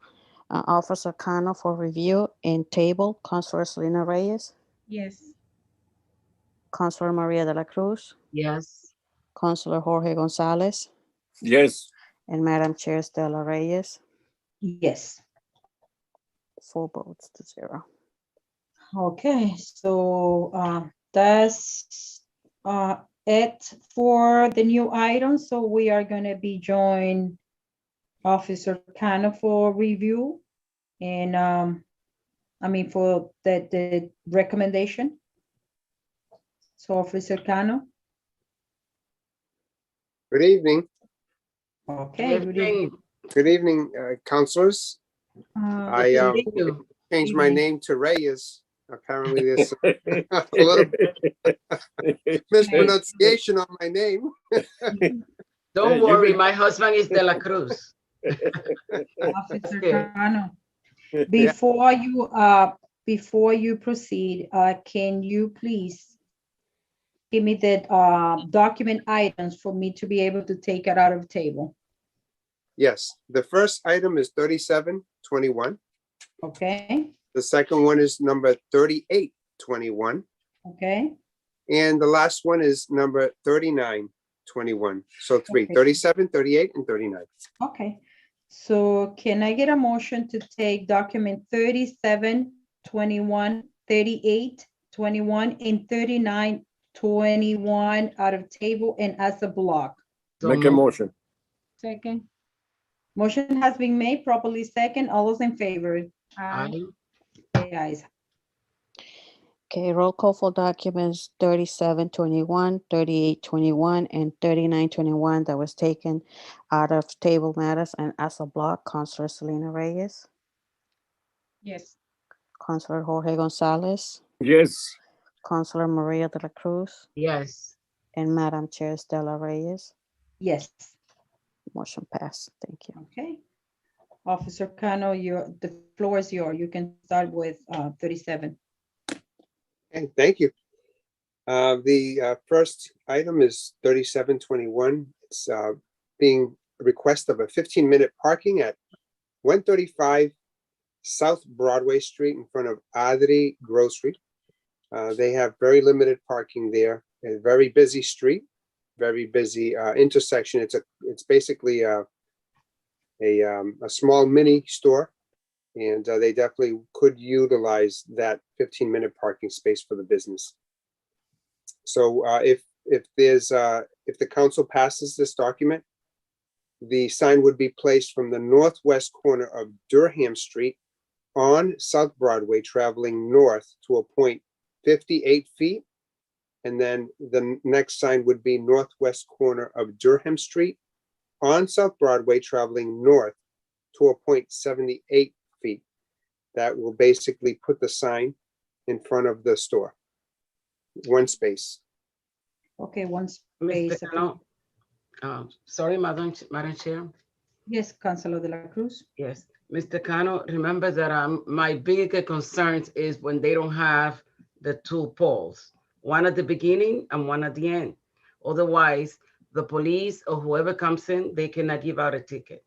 Officer Cano for review and table. Councilor Selena Reyes, Yes. Councilor Maria de la Cruz, Yes. Councilor Jorge Gonzalez, Yes. and Madam Chair Stella Reyes. Yes. 4 votes to 0. Okay, so that's it for the new items. So we are going to be joined Officer Cano for review and for the recommendation. So Officer Cano. Good evening. Okay, good evening. Good evening, councilors. I Thank you. changed my evening. name to Reyes. Apparently, there's a little mispronunciation on my name. Don't You've worry, been- my husband is De La Cruz. Officer Okay. Cano. Before you proceed, can you please give me the document items for me to be able to take it out of the table? Yes, the first item is 3721. Okay, The second one is number 3821. okay, And the last one is number 3921. So 3, Okay. 37, 38, and 39. okay. So can I get a motion to take document 37, 21, 38, 21, and 39, 21 out of table and as a block? So Make a move. motion. Second. Motion has been made, properly second. All those in favor? Aye. The ayes. Okay, roll call for documents 3721, 3821, and 3921 that was taken out of table matters and as a block. Councilor Selena Reyes, Yes. Councilor Jorge Gonzalez, Yes. Councilor Maria de la Cruz, Yes. and Madam Chair Stella Reyes. Yes. Motion passed. Thank you. Okay. Officer Cano, the floor is yours. You can start with 37. Okay, thank you. The first item is 3721. It's being a request of a 15-minute parking at 135 South Broadway Street in front of Adri Grocery. They have very limited parking there. A very busy street, very busy intersection. It's basically a small mini store, and they definitely could utilize that 15-minute parking space for the business. So if the council passes this document, the sign would be placed from the northwest corner of Durham Street on South Broadway, traveling north to a point 58 feet. And then the next sign would be northwest corner of Durham Street on South Broadway, traveling north to a point 78 feet. That will basically put the sign in front of the store. One space. Okay, one Mr. space. Cano, sorry, Madam Chair. Yes, Councilor de la Cruz. Yes, Mr. Cano, remember that my bigger concerns is when they don't have the two poles, one at the beginning and one at the end. Otherwise, the police or whoever comes in, they cannot give out a ticket.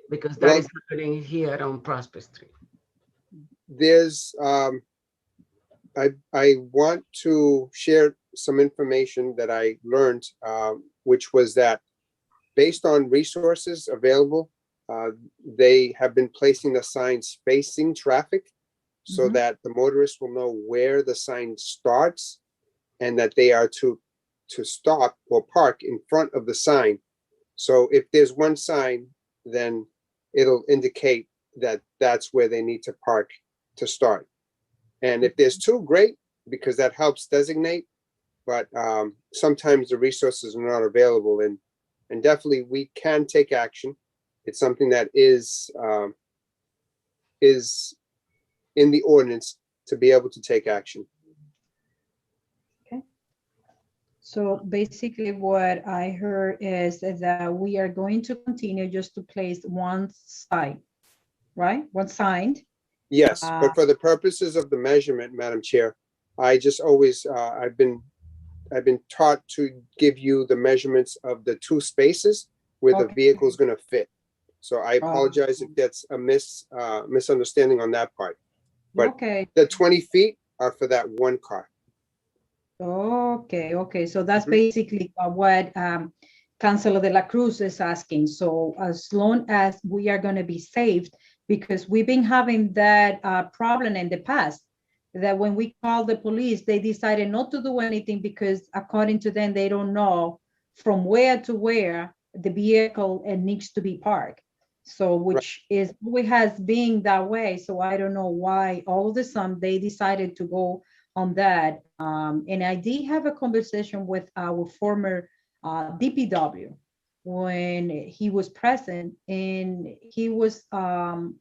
Because that is happening here on Prosper Street. There's, I want to share some information that I learned, which was that based on resources available, they have been placing the signs facing traffic so that the motorists will know where the sign starts and that they are to stop or park in front of the sign. So if there's one sign, then it'll indicate that that's where they need to park to start. And if there's two, great, because that helps designate, but sometimes the resources are not available, and definitely we can take action. It's something that is in the ordinance to be able to take action. Okay. So basically what I heard is that we are going to continue just to place one sign, right? One sign. Yes, but for the purposes of the measurement, Madam Chair, I just always, I've been taught to give you the measurements of the two spaces where the vehicle is going to fit. So I apologize if that's a misunderstanding on that part. But the 20 feet are for that one car. Okay. So that's basically what Councilor de la Cruz is asking. So as long as we are going to be saved, because we've been having that problem in the past, that when we called the police, they decided not to do anything because according to them, they don't know from where to where the vehicle needs to be parked. So which is always has been that way. So I don't know why all of a sudden they decided to go on that. And I did have a conversation with our former DPW when he was present, and he was on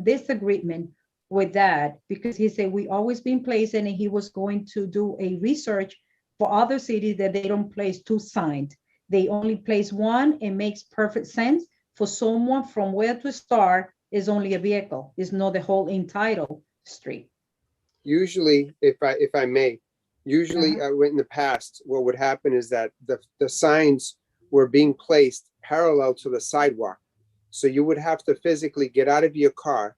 disagreement with that because he said we always been placing, and he was going to do a research for other cities that they don't place two signs. They only place one. It makes perfect sense for someone from where to start is only a vehicle. It's not the whole entire street. Usually, if I may, in the past, what would happen is that the signs were being placed parallel to the sidewalk. So you would have to physically get out of your car,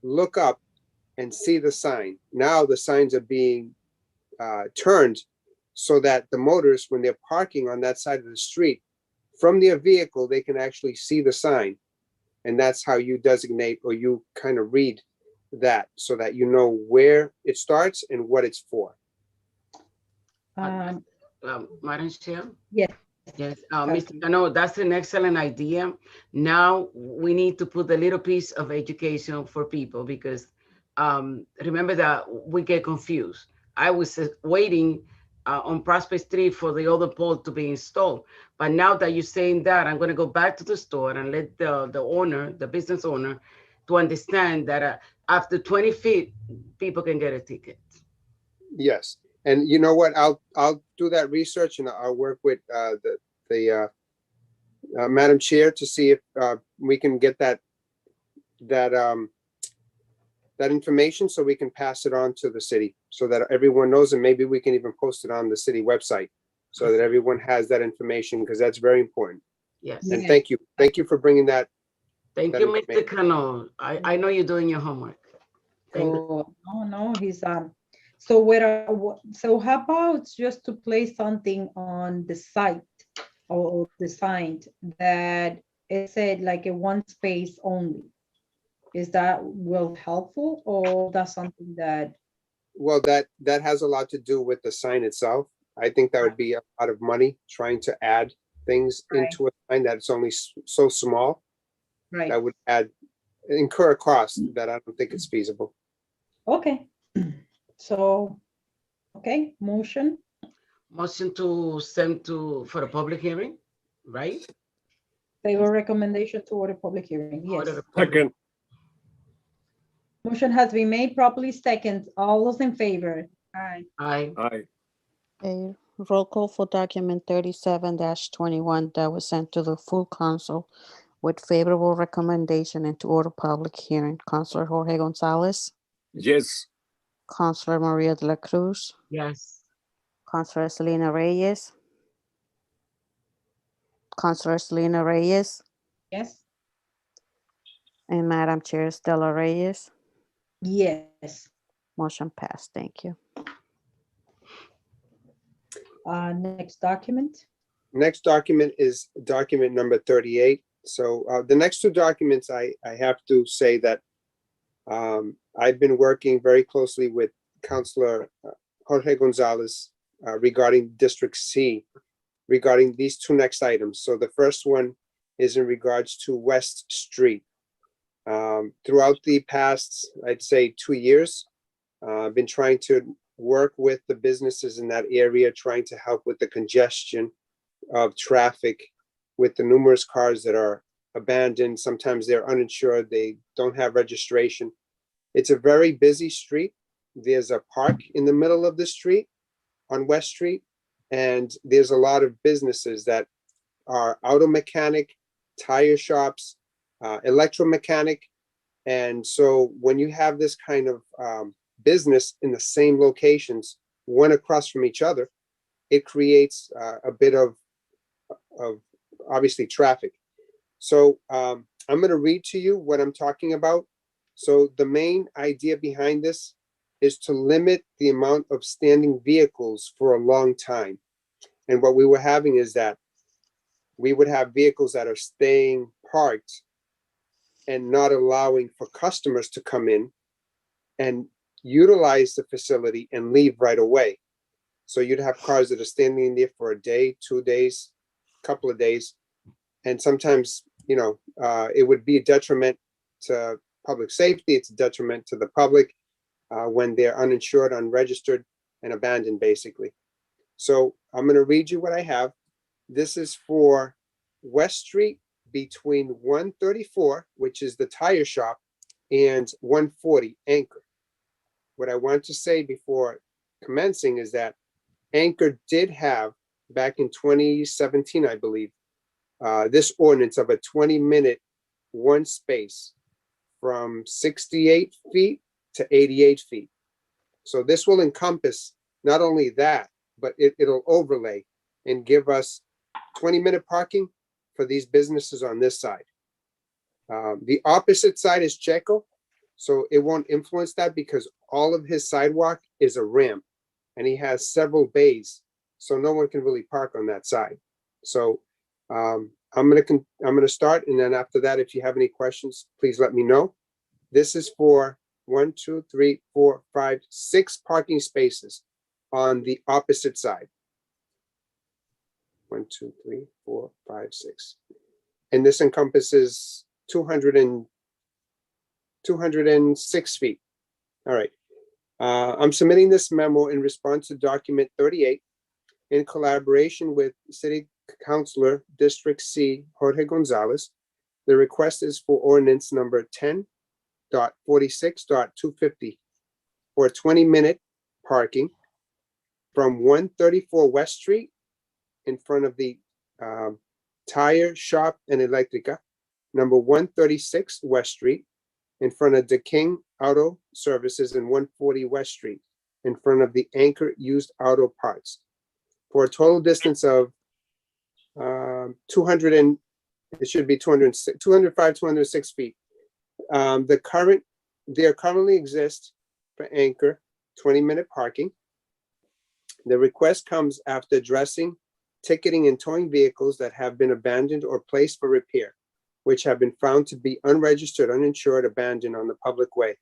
look up, and see the sign. Now the signs are being turned so that the motorists, when they're parking on that side of the street, from their vehicle, they can actually see the sign. And that's how you designate, or you kind of read that so that you know where it starts and what it's for. Madam Chair? Yes. Yes, Mr. Cano, that's an excellent idea. Now we need to put a little piece of education for people because remember that we get confused. I was waiting on Prospect Street for the other pole to be installed. But now that you're saying that, I'm going to go back to the store and let the owner, the business owner, to understand that after 20 feet, people can get a ticket. Yes. And you know what? I'll do that research, and I'll work with the Madam Chair to see if we can get that information so we can pass it on to the city so that everyone knows, and maybe we can even post it on the city website so that everyone has that information, because that's very important. Yes. And Yeah. thank you for bringing that. Thank that you, Mr. information. Cano. I know you're doing your homework. Thank you. Oh, no, he's, so so how about just to place something on the site or the sign that it said like a one space only? Is that will helpful, or that's something that, Well, that has a lot to do with the sign itself. I think that would be a lot of money trying to add things Right. into a sign that's only so small. right? That would incur a cost that I don't think it's feasible. Okay, so, okay, motion, Motion to send for the public hearing, right? favor recommendation to order public hearing, yes. Order the public- Second, Motion has been made properly second. All those in favor? Aye. Aye. aye. A roll call for document 37-21 that was sent to the full council with favorable recommendation and to order public hearing. Counselor Jorge Gonzalez, Yes, Counselor Maria de la Cruz, Yes. Counselor Selena Reyes, Counselor Selena Reyes, Yes? and Madam Chair Stella Reyes. Yes. Motion passed. Thank you. Next document, Next document is document number 38. So the next two documents, I have to say that I've been working very closely with Councilor Jorge Gonzalez regarding District C, regarding these two next items. So the first one is in regards to West Street. Throughout the past, I'd say 2 years, I've been trying to work with the businesses in that area, trying to help with the congestion of traffic with the numerous cars that are abandoned. Sometimes they're uninsured, they don't have registration. It's a very busy street. There's a park in the middle of the street on West Street, and there's a lot of businesses that are auto mechanic, tire shops, electromechanic. And so when you have this kind of business in the same locations, one across from each other, it creates a bit of obviously traffic. So I'm going to read to you what I'm talking about. So the main idea behind this is to limit the amount of standing vehicles for a long time. And what we were having is that we would have vehicles that are staying parked and not allowing for customers to come in and utilize the facility and leave right away. So you'd have cars that are standing there for a day, 2 days, couple of days. And sometimes, you know, it would be a detriment to public safety. It's a detriment to the public when they're uninsured, unregistered, and abandoned, basically. So I'm going to read you what I have. This is for West Street between 134, which is the tire shop, and 140 Anchor. What I want to say before commencing is that Anchor did have, back in 2017, I believe, this ordinance of a 20-minute one space from 68 feet to 88 feet. So this will encompass not only that, but it'll overlay and give us 20-minute parking for these businesses on this side. The opposite side is Checo, so it won't influence that because all of his sidewalk is a ramp and he has several bays, so no one can really park on that side. So I'm gonna start, and then after that, if you have any questions, please let me know. This is for 1, 2, 3, 4, 5, 6 parking spaces on the opposite side. 1, 2, 3, 4, 5, 6. And this encompasses 206 feet. All right. I'm submitting this memo in response to document 38 in collaboration with City Councilor District C, Jorge Gonzalez. The request is for ordinance number 10.46.250 for 20-minute parking from 134 West Street in front of the tire shop and electrica, number 136 West Street, in front of the King Auto Services, and 140 West Street, in front of the Anchor Used Auto Parts, for a total distance of 200 and, it should be 205, 206 feet. There currently exists for Anchor 20-minute parking. The request comes after addressing ticketing and towing vehicles that have been abandoned or placed for repair, which have been found to be unregistered, uninsured, abandoned on the public way.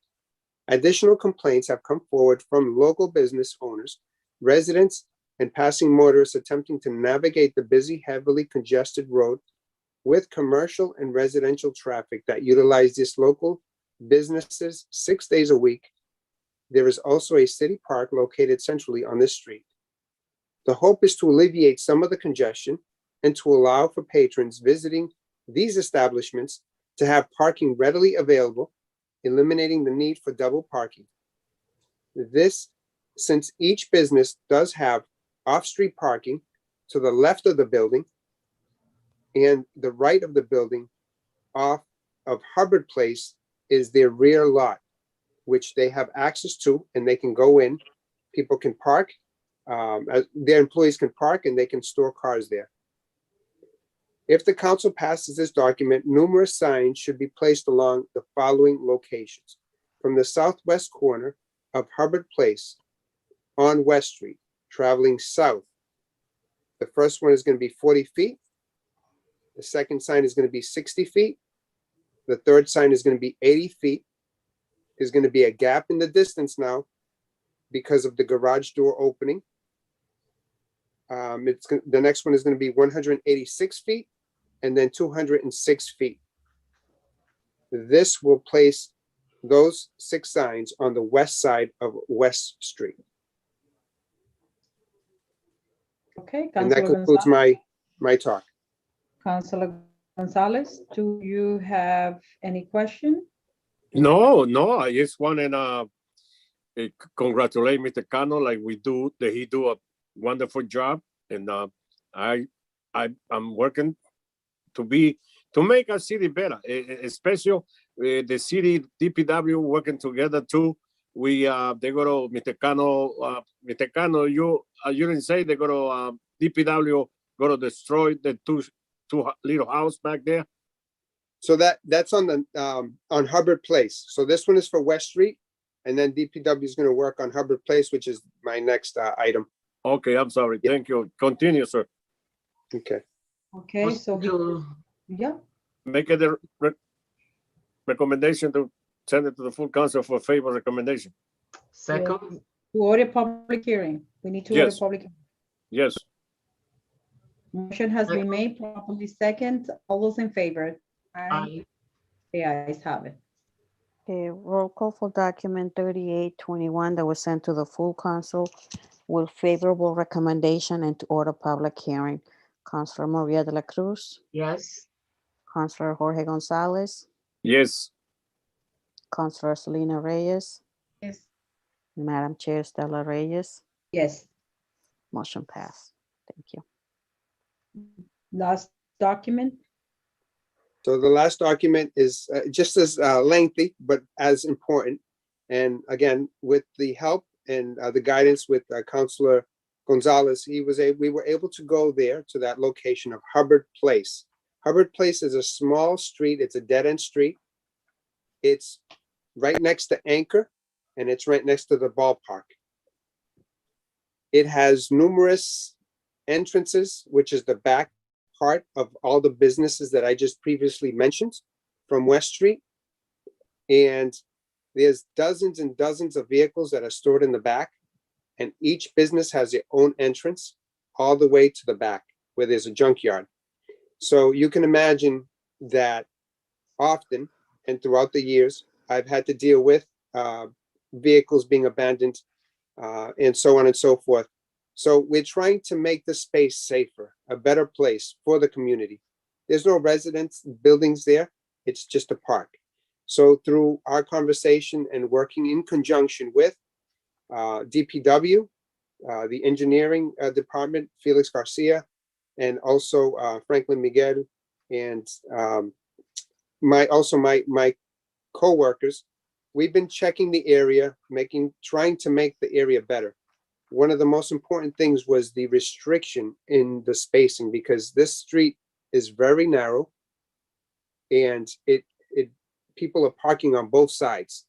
Additional complaints have come forward from local business owners, residents, and passing motorists attempting to navigate the busy, heavily congested road with commercial and residential traffic that utilize these local businesses 6 days a week. There is also a city park located centrally on this street. The hope is to alleviate some of the congestion and to allow for patrons visiting these establishments to have parking readily available, eliminating the need for double parking. This, since each business does have off-street parking to the left of the building and the right of the building off of Hubbard Place is their rear lot, which they have access to, and they can go in. People can park, their employees can park, and they can store cars there. If the council passes this document, numerous signs should be placed along the following locations: from the southwest corner of Hubbard Place on West Street, traveling south. The first one is going to be 40 feet. The second sign is going to be 60 feet. The third sign is going to be 80 feet. There's going to be a gap in the distance now because of the garage door opening. The next one is going to be 186 feet and then 206 feet. This will place those 6 signs on the west side of West Street. Okay, And that Councilor concludes Gonzalez. my talk. Councilor Gonzalez, do you have any question? No, I just want to congratulate Mr. Cano, like he do a wonderful job, and I'm working to make a city better, especially the city DPW working together too. They go to Mr. Cano, you didn't say they go to DPW go to destroy the two little house back there. So that's on the on Hubbard Place. So this one is for West Street, and then DPW is going to work on Hubbard Place, which is my next item. Okay, I'm sorry. Yep. Thank you. Continue, sir. Okay. Okay, so yeah, Make it a recommendation to send it to the full council for favor recommendation. Second, to order public hearing. We need to order Yes. public. Yes. Motion has been made, properly second. All those in favor? aye. The ayes have it. Okay, roll call for document 3821 that was sent to the full council with favorable recommendation and to order public hearing. Councilor Maria de la Cruz, Yes, Councilor Jorge Gonzalez, Yes. Councilor Selena Reyes, Yes. Madam Chair Stella Reyes, Yes, motion passed. Thank you. last document. So the last document is just as lengthy, but as important. And again, with the help and the guidance with Councilor Gonzalez, we were able to go there to that location of Hubbard Place. Hubbard Place is a small street. It's a dead-end street. It's right next to Anchor, and it's right next to the ballpark. It has numerous entrances, which is the back part of all the businesses that I just previously mentioned from West Street. And there's dozens and dozens of vehicles that are stored in the back, and each business has their own entrance all the way to the back where there's a junkyard. So you can imagine that often and throughout the years, I've had to deal with vehicles being abandoned and so on and so forth. So we're trying to make the space safer, a better place for the community. There's no residence buildings there. It's just a park. So through our conversation and working in conjunction with DPW, the engineering department, Felix Garcia, and also Franklin Miguel and my coworkers, we've been checking the area, trying to make the area better. One of the most important things was the restriction in the spacing, because this street is very narrow and people are parking on both sides.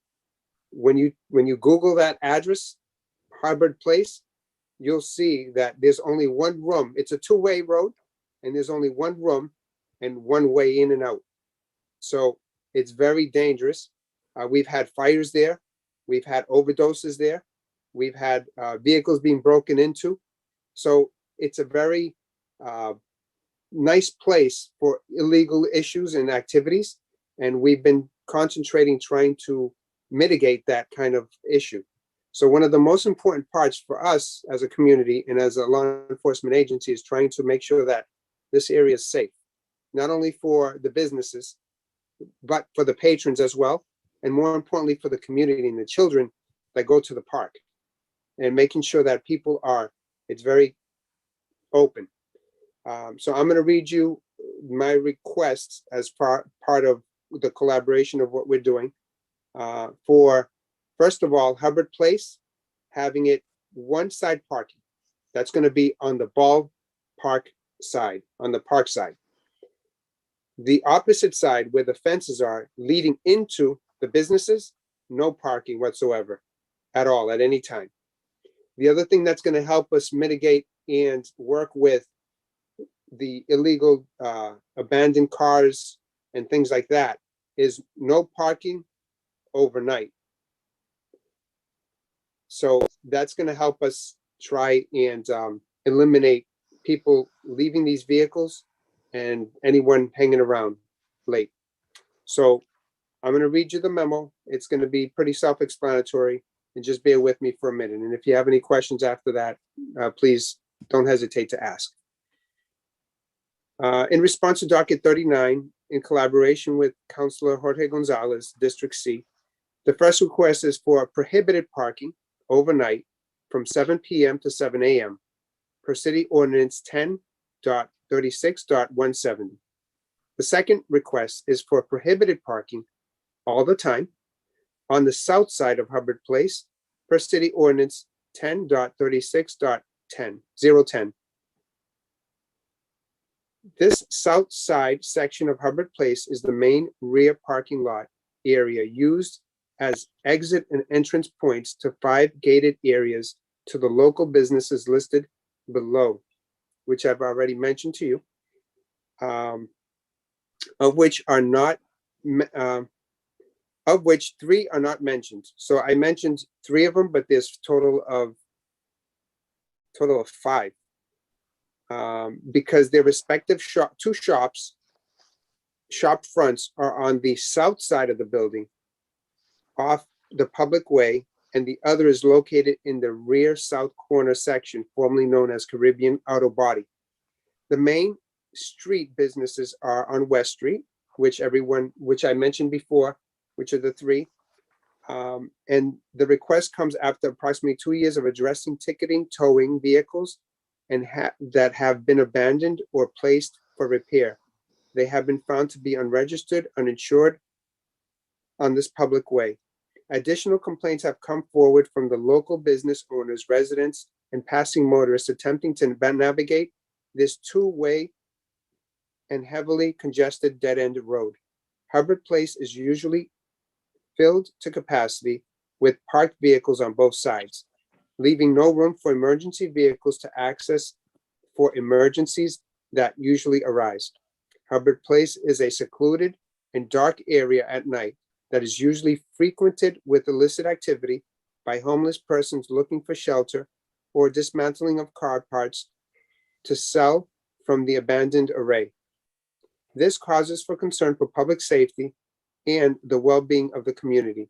When you Google that address, Hubbard Place, you'll see that there's only one room. It's a two-way road, and there's only one room and one way in and out. So it's very dangerous. We've had fires there. We've had overdoses there. We've had vehicles being broken into. So it's a very nice place for illegal issues and activities. And we've been concentrating, trying to mitigate that kind of issue. So one of the most important parts for us as a community and as a law enforcement agency is trying to make sure that this area is safe, not only for the businesses, but for the patrons as well. And more importantly, for the community and the children that go to the park, and making sure that it's very open. So I'm going to read you my requests as part of the collaboration of what we're doing. For, first of all, Hubbard Place, having it one side parking. That's going to be on the ballpark side, on the park side. The opposite side, where the fences are leading into the businesses, no parking whatsoever at all at any time. The other thing that's going to help us mitigate and work with the illegal abandoned cars and things like that is no parking overnight. So that's going to help us try and eliminate people leaving these vehicles and anyone hanging around late. So I'm going to read you the memo. It's going to be pretty self-explanatory, and just bear with me for a minute. And if you have any questions after that, please don't hesitate to ask. In response to docket 39, in collaboration with Councilor Jorge Gonzalez, District C, the first request is for prohibited parking overnight from 7 p.m. to 7 a.m. per City Ordinance 10.36.170. The second request is for prohibited parking all the time on the south side of Hubbard Place per City Ordinance 10.36.10. This south side section of Hubbard Place is the main rear parking lot area used as exit and entrance points to 5 gated areas to the local businesses listed below, which I've already mentioned to you, of which 3 are not mentioned. So I mentioned 3 of them, but there's total of 5. Because their respective shop fronts are on the south side of the building off the public way, and the other is located in the rear south corner section, formerly known as Caribbean Auto Body. The main street businesses are on West Street, which I mentioned before, which are the 3. And the request comes after approximately 2 years of addressing ticketing, towing vehicles and that have been abandoned or placed for repair. They have been found to be unregistered, uninsured on this public way. Additional complaints have come forward from the local business owners, residents, and passing motorists attempting to navigate this 2-way and heavily congested dead-end road. Hubbard Place is usually filled to capacity with parked vehicles on both sides, leaving no room for emergency vehicles to access for emergencies that usually arise. Hubbard Place is a secluded and dark area at night that is usually frequented with illicit activity by homeless persons looking for shelter or dismantling of car parts to sell from the abandoned array. This causes for concern for public safety and the well-being of the community.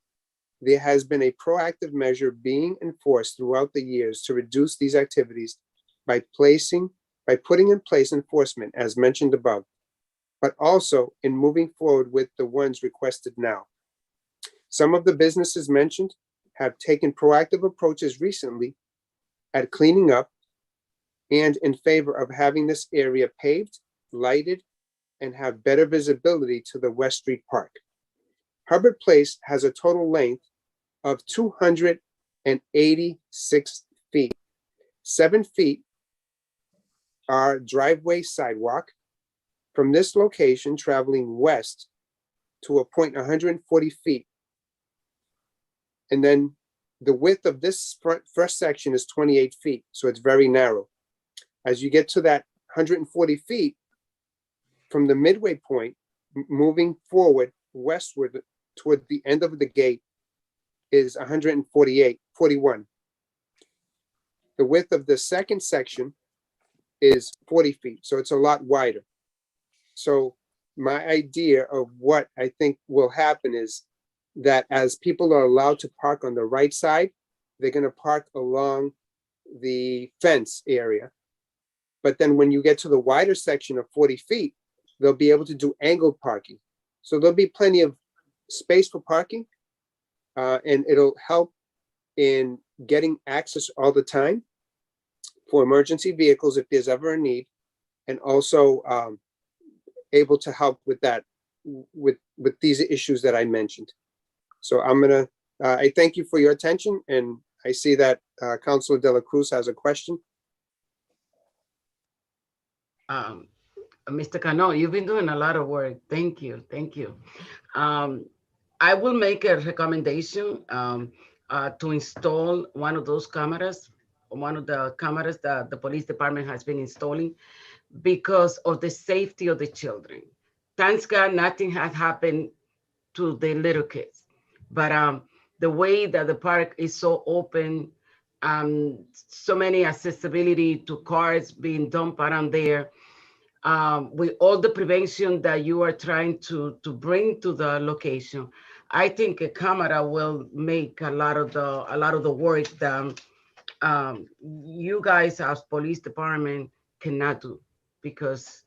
There has been a proactive measure being enforced throughout the years to reduce these activities by putting in place enforcement as mentioned above, but also in moving forward with the ones requested now. Some of the businesses mentioned have taken proactive approaches recently at cleaning up and in favor of having this area paved, lighted, and have better visibility to the West Street Park. Hubbard Place has a total length of 286 feet. 7 feet are driveway sidewalk. From this location, traveling west to a point 140 feet. And then the width of this first section is 28 feet, so it's very narrow. As you get to that 140 feet, from the midway point, moving forward westward toward the end of the gate is 41. The width of the second section is 40 feet, so it's a lot wider. So my idea of what I think will happen is that as people are allowed to park on the right side, they're going to park along the fence area. But then when you get to the wider section of 40 feet, they'll be able to do angled parking. So there'll be plenty of space for parking, and it'll help in getting access all the time for emergency vehicles if there's ever a need, and also able to help with that, with these issues that I mentioned. So I thank you for your attention, and I see that Councilor De La Cruz has a question. Mr. Cano, you've been doing a lot of work. Thank you. Thank you. I will make a recommendation to install one of those cameras, one of the cameras that the police department has been installing because of the safety of the children. Thanks God, nothing has happened to the little kids. But the way that the park is so open, so many accessibility to cars being dumped around there, with all the prevention that you are trying to bring to the location, I think a camera will make a lot of the work that you guys as police department cannot do, because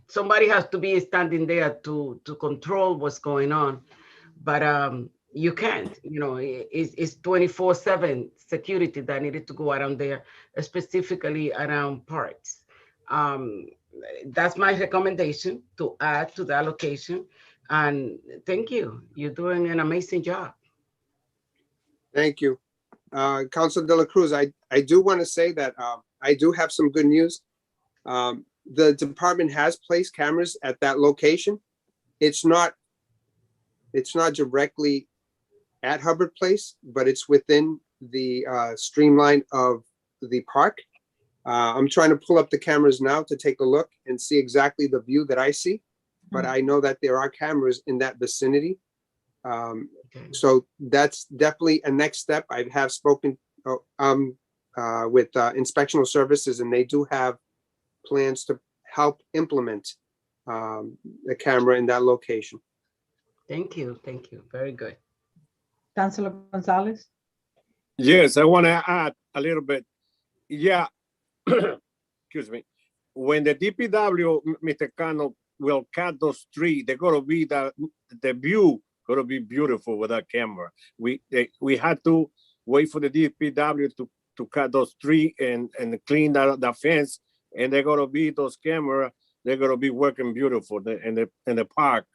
somebody has to be standing there to control what's going on. But you can't, it's 24/7 security that needed to go around there, specifically around parks. That's my recommendation, to add to the allocation. And thank you. You're doing an amazing job. Thank you. Councilor De La Cruz, I do want to say that I do have some good news. The department has placed cameras at that location. It's not directly at Hubbard Place, but it's within the streamline of the park. I'm trying to pull up the cameras now to take a look and see exactly the view that I see, but I know that there are cameras in that vicinity. So that's definitely a next step. I have spoken with inspectional services, and they do have plans to help implement the camera in that location. Thank you. Thank you. Very good. Councilor Gonzalez? Yes, I want to add a little bit. Yeah, excuse me. When the DPW, Mr. Cano, will cut those trees, they're going to be the view going to be beautiful with that camera. We had to wait for the DPW to cut those trees and clean the fence, and they're going to be those cameras. They're going to be working beautiful, and the park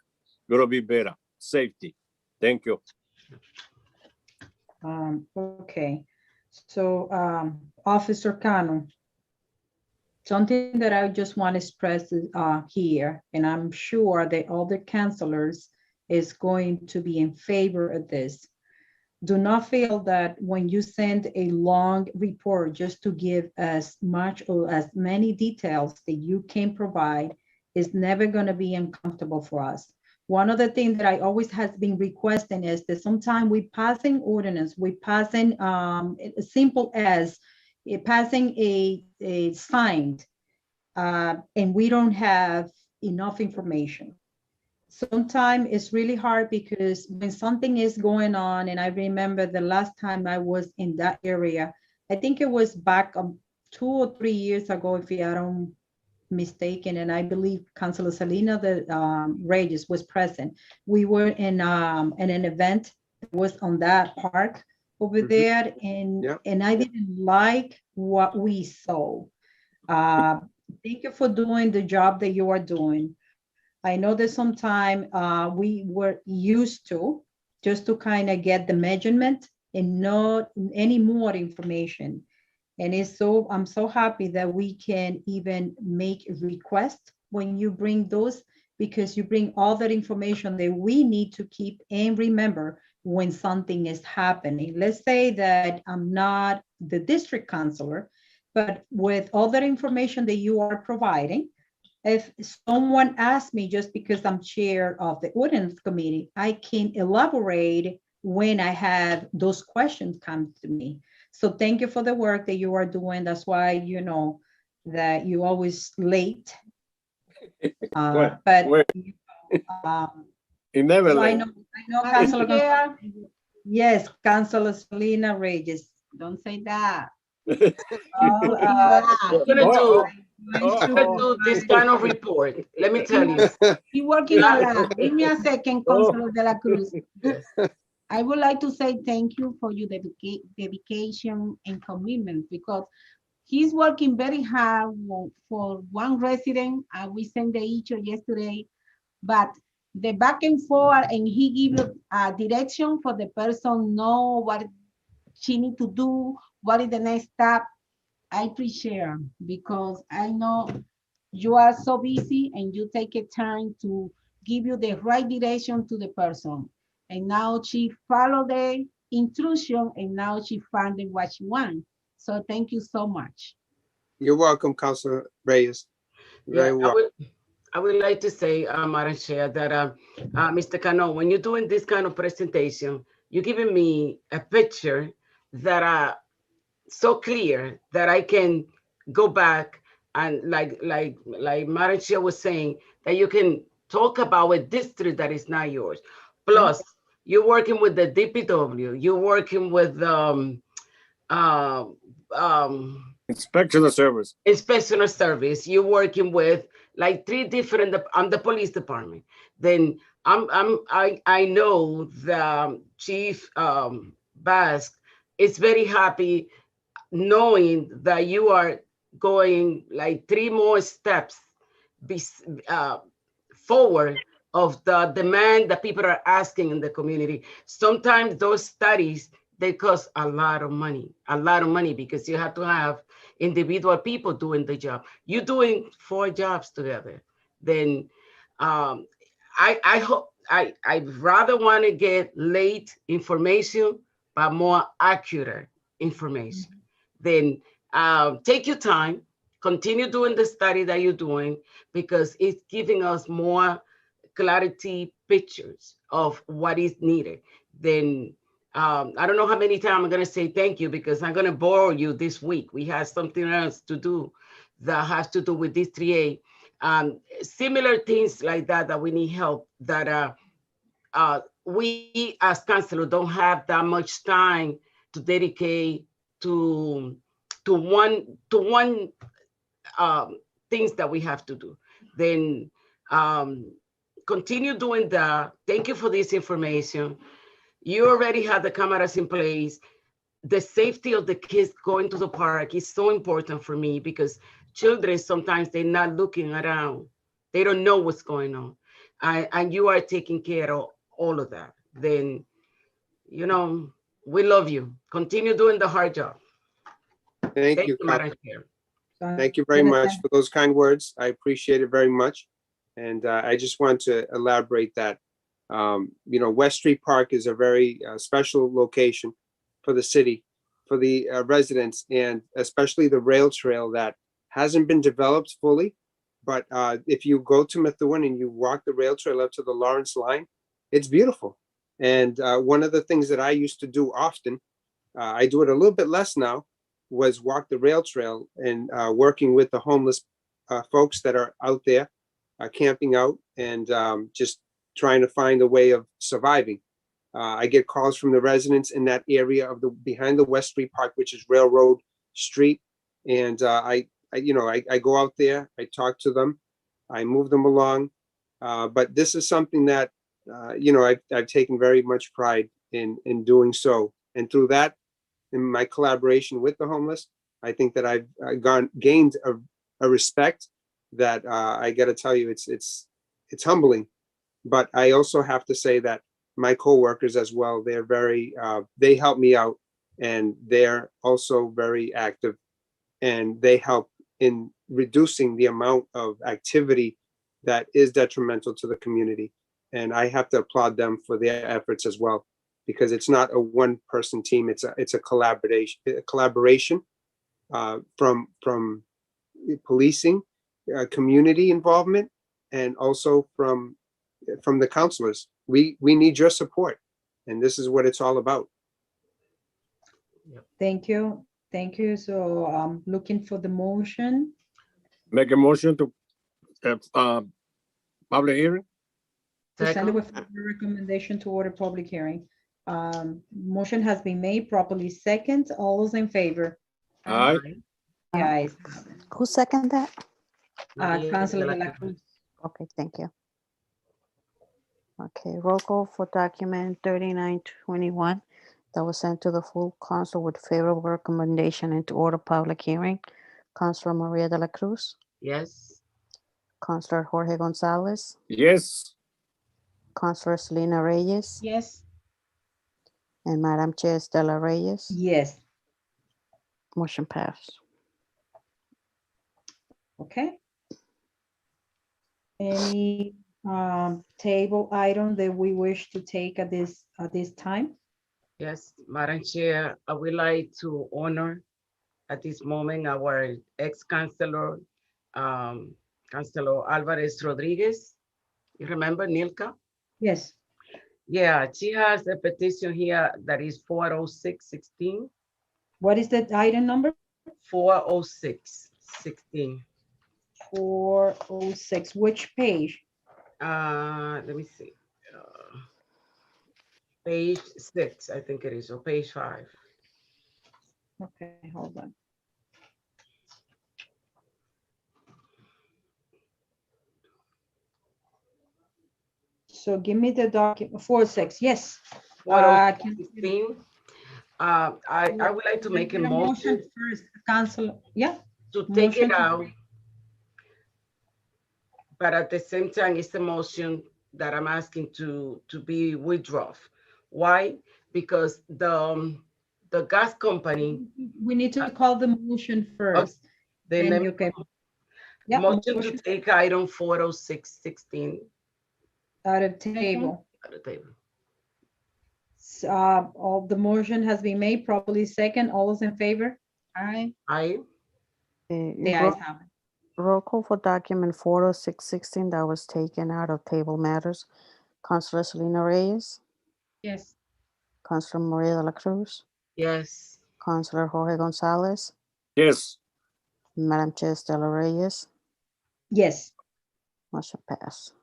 going to be better. Safety. Thank you. Okay, so Officer Cano, something that I just want to express here, and I'm sure the other councilors is going to be in favor of this. Do not feel that when you send a long report just to give as much or as many details that you can provide is never going to be uncomfortable for us. One of the things that I always has been requesting is that sometimes we passing ordinance, we passing as simple as passing a sign, and we don't have enough information. Sometimes it's really hard because when something is going on, and I remember the last time I was in that area, I think it was back 2 or 3 years ago, if I don't mistaken, and I believe Councilor Salina Reyes was present. We were in an event that was on that park over there, and I didn't like what we saw. Thank you for doing the job that you are doing. I know that sometime we were used to just to kind of get the measurement and not any more information. And I'm so happy that we can even make a request when you bring those, because you bring all that information that we need to keep and remember when something is happening. Let's say that I'm not the district counselor, but with all that information that you are providing, if someone asks me just because I'm chair of the ordinance committee, I can elaborate when I have those questions come to me. So thank you for the work that you are doing. That's why, you know, that you always late. Well, But well, it never so late. I know Madam Councilor Chair. Gonzalez. Yes, Councilor Selena Reyes. Don't say that. Well, We're gonna Uh-oh. do this kind of report. Let me tell you. He working a lot. Give me a second, Oh. Councilor De La Cruz. I would like to say thank you for your dedication and commitment, because he's working very hard for one resident. We sent the issue yesterday, but the back and forth, and he give you a direction for the person know what she need to do, what is the next step. I appreciate because I know you are so busy and you take a time to give you the right direction to the person. And now she follow the intrusion and now she found what she want. So thank you so much. You're welcome, Councilor Reyes. Yeah, Very well. I would like to say, Madam Chair, that Mr. Cano, when you're doing this kind of presentation, you're giving me a picture that so clear that I can go back and like Madam Chair was saying, that you can talk about a district that is not yours. Plus, you're working with the DPW, you're working with uh, Inspection of service. inspection of service, you're working with like 3 different, I'm the police department. Then I know the Chief Basque is very happy knowing that you are going like 3 more steps forward of the demand that people are asking in the community. Sometimes those studies, they cost a lot of money because you have to have individual people doing the job. You're doing 4 jobs together. Then I hope I rather want to get late information, but more accurate information. Then take your time, continue doing the study that you're doing, because it's giving us more clarity pictures of what is needed. Then I don't know how many times I'm going to say thank you, because I'm going to borrow you this week. We have something else to do that has to do with this 3A. Similar things like that we need help, that we as councilors don't have that much time to dedicate to one things that we have to do. Then continue doing that. Thank you for this information. You already have the cameras in place. The safety of the kids going to the park is so important for me, because children, sometimes they're not looking around. They don't know what's going on. And you are taking care of all of that. Then, you know, we love you. Continue doing the hard job. Thank you, Madam Chair. Thank you very much for those kind words. I appreciate it very much. And I just want to elaborate that, you know, West Street Park is a very special location for the city, for the residents, and especially the rail trail that hasn't been developed fully. But if you go to Methuen and you walk the rail trail up to the Lawrence line, it's beautiful. And one of the things that I used to do often, I do it a little bit less now, was walk the rail trail and working with the homeless folks that are out there camping out and just trying to find a way of surviving. I get calls from the residents in that area of the behind the West Street Park, which is Railroad Street. And I go out there, I talk to them, I move them along. But this is something that, I've taken very much pride in doing so. And through that, in my collaboration with the homeless, I think that I've gained a respect that I got to tell you, it's humbling. But I also have to say that my coworkers as well, they're very, they help me out, and they're also very active, and they help in reducing the amount of activity that is detrimental to the community. And I have to applaud them for their efforts as well, because it's not a one-person team. It's a collaboration from policing, community involvement, and also from the counselors. We need your support, and this is what it's all about. Thank you. Thank you. So I'm looking for the motion. Make a motion to public hearing. To send it Second. with a recommendation to order public hearing. Motion has been made properly second. All those in favor? Aye. The ayes. Who seconded that? Maria Councilor de De la La Cruz. Cruz. Okay, thank you. Okay, roll call for document 3921 that was sent to the full council with favorable recommendation and to order public hearing. Councilor Maria de la Cruz, Yes. Councilor Jorge Gonzalez, Yes. Councilor Selena Reyes, Yes. and Madam Chair Stella Reyes. Yes, Motion passed. okay. Any table item that we wish to take at this time? Yes, Madam Chair, I would like to honor at this moment our ex-councilor, Councilor Alvarez Rodriguez. You remember Nilka? Yes, Yeah, she has a petition here that is 40616. what is the item number? 40616. 406, which page? Let me see. Page 6, I think it is, or page 5. Okay, hold on. So give me the document, 46, yes. Can- 40616. I would like to make a Get motion first, Council, yeah. to take Motion it to- out. But at the same time, it's the motion that I'm asking to be withdrawn. Why? Because the gas company, We need to call the motion first. then Then you can. Yeah, motion to take item 40616 out of table. at the table. All the motion has been made properly second. All those in favor? Aye. I, The Roll ayes have it. roll call for document 40616 that was taken out of table matters. Councilor Selena Reyes, Yes. Councilor Maria de la Cruz, yes. Councilor Jorge Gonzalez, Yes. Madam Chair Stella Reyes. Yes, Motion passed.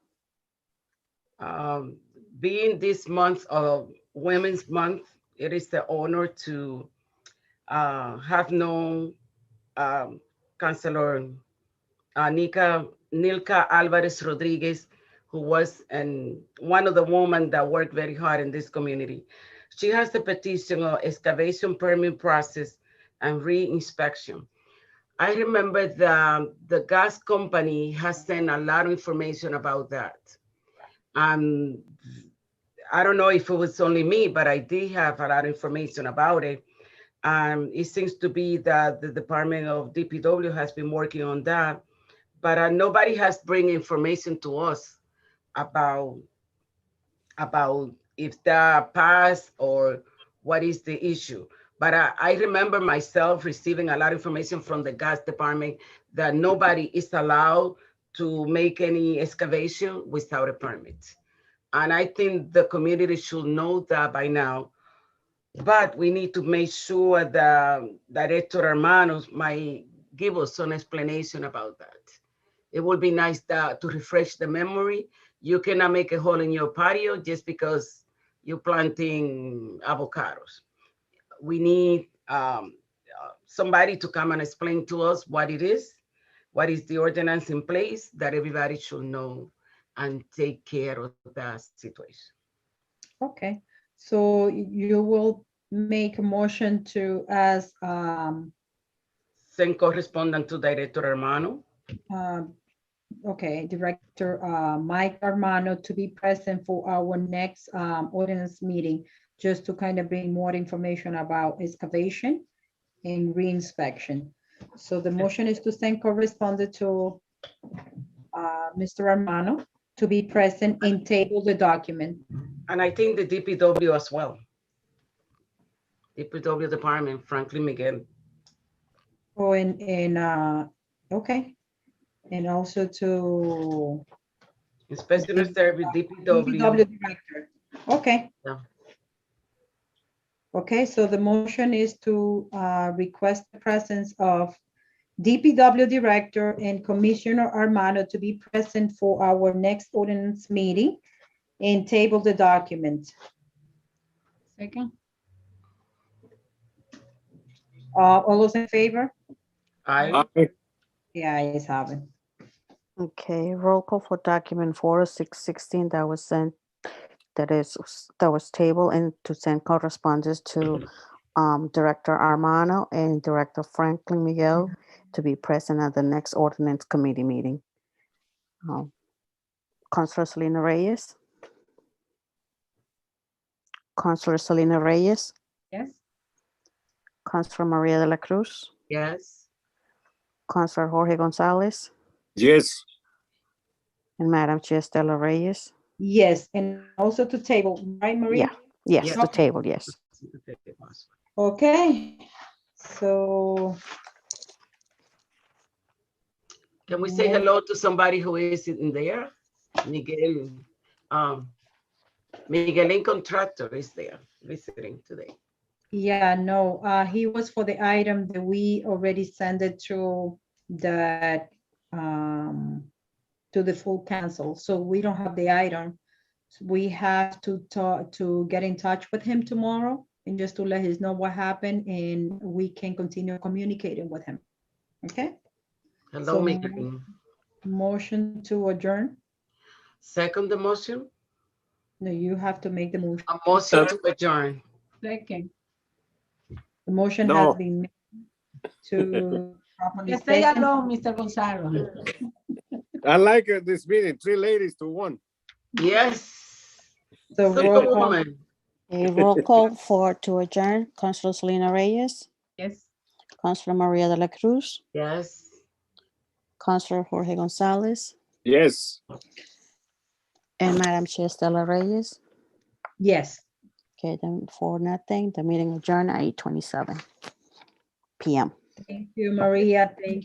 Being this month of Women's Month, it is the honor to have known Councilor Nilka Alvarez Rodriguez, who was one of the women that worked very hard in this community. She has the petition of excavation permit process and re-inspection. I remember the gas company has sent a lot of information about that. I don't know if it was only me, but I did have a lot of information about it. It seems to be that the Department of DPW has been working on that, but nobody has bring information to us about if that passed or what is the issue. But I remember myself receiving a lot of information from the gas department that nobody is allowed to make any excavation without a permit. And I think the community should know that by now. But we need to make sure that Director Hermanos might give us some explanation about that. It would be nice to refresh the memory. You cannot make a hole in your patio just because you're planting avocados. We need somebody to come and explain to us what it is, what is the ordinance in place that everybody should know and take care of that situation. okay. So you will make a motion to as Send correspondent to Director Hermano. okay, Director Mike Armano to be present for our next ordinance meeting, just to kind of bring more information about excavation and reinspection. So the motion is to send correspondent to Mr. Armano to be present and table the document. And I think the DPW as well. DPW Department, Franklin Miguel. Oh, okay. And also to Inspection Service, DPW. DPW Director. Okay. Yeah. Okay, so the motion is to request the presence of DPW Director and Commissioner Armano to be present for our next ordinance meeting and table the document. Second. All those in favor? I, The ayes have it. Okay, roll call for document 4616 that was sent, that was tabled and to send correspondence to Director Armano and Director Franklin Miguel to be present at the next ordinance committee meeting. Councilor Selena Reyes. Councilor Selena Reyes. Yes. Councilor Maria de la Cruz. yes. Councilor Jorge Gonzalez. Yes. And Madam Chair Stella Reyes. Yes, and also to table, right, Maria? Yes, Yeah. the table, yes. Okay, so Can we say hello to somebody who is in there? Miguel, Miguelin Contractor is there visiting today. yeah, no, he was for the item that we already sent it to the full council, so we don't have the item. We have to talk, to get in touch with him tomorrow and just to let us know what happened and we can continue communicating with him. Okay, Hello, So- Miguelin. motion to adjourn. Second the motion, No, you have to make the motion. a motion to adjourn. Second. The motion No. has been made to properly Just say second. hello, Mr. Gonzalo. I like this meeting, 3 ladies to 1. Yes. So roll call. Superwoman. A roll call to adjourn. Councilor Selena Reyes. Yes. Councilor Maria de la Cruz. Yes. Councilor Jorge Gonzalez. Yes. And Madam Chair Stella Reyes. Yes. Okay, then for nothing, the meeting adjourned at 8:27 p.m. Thank you, Maria. Thank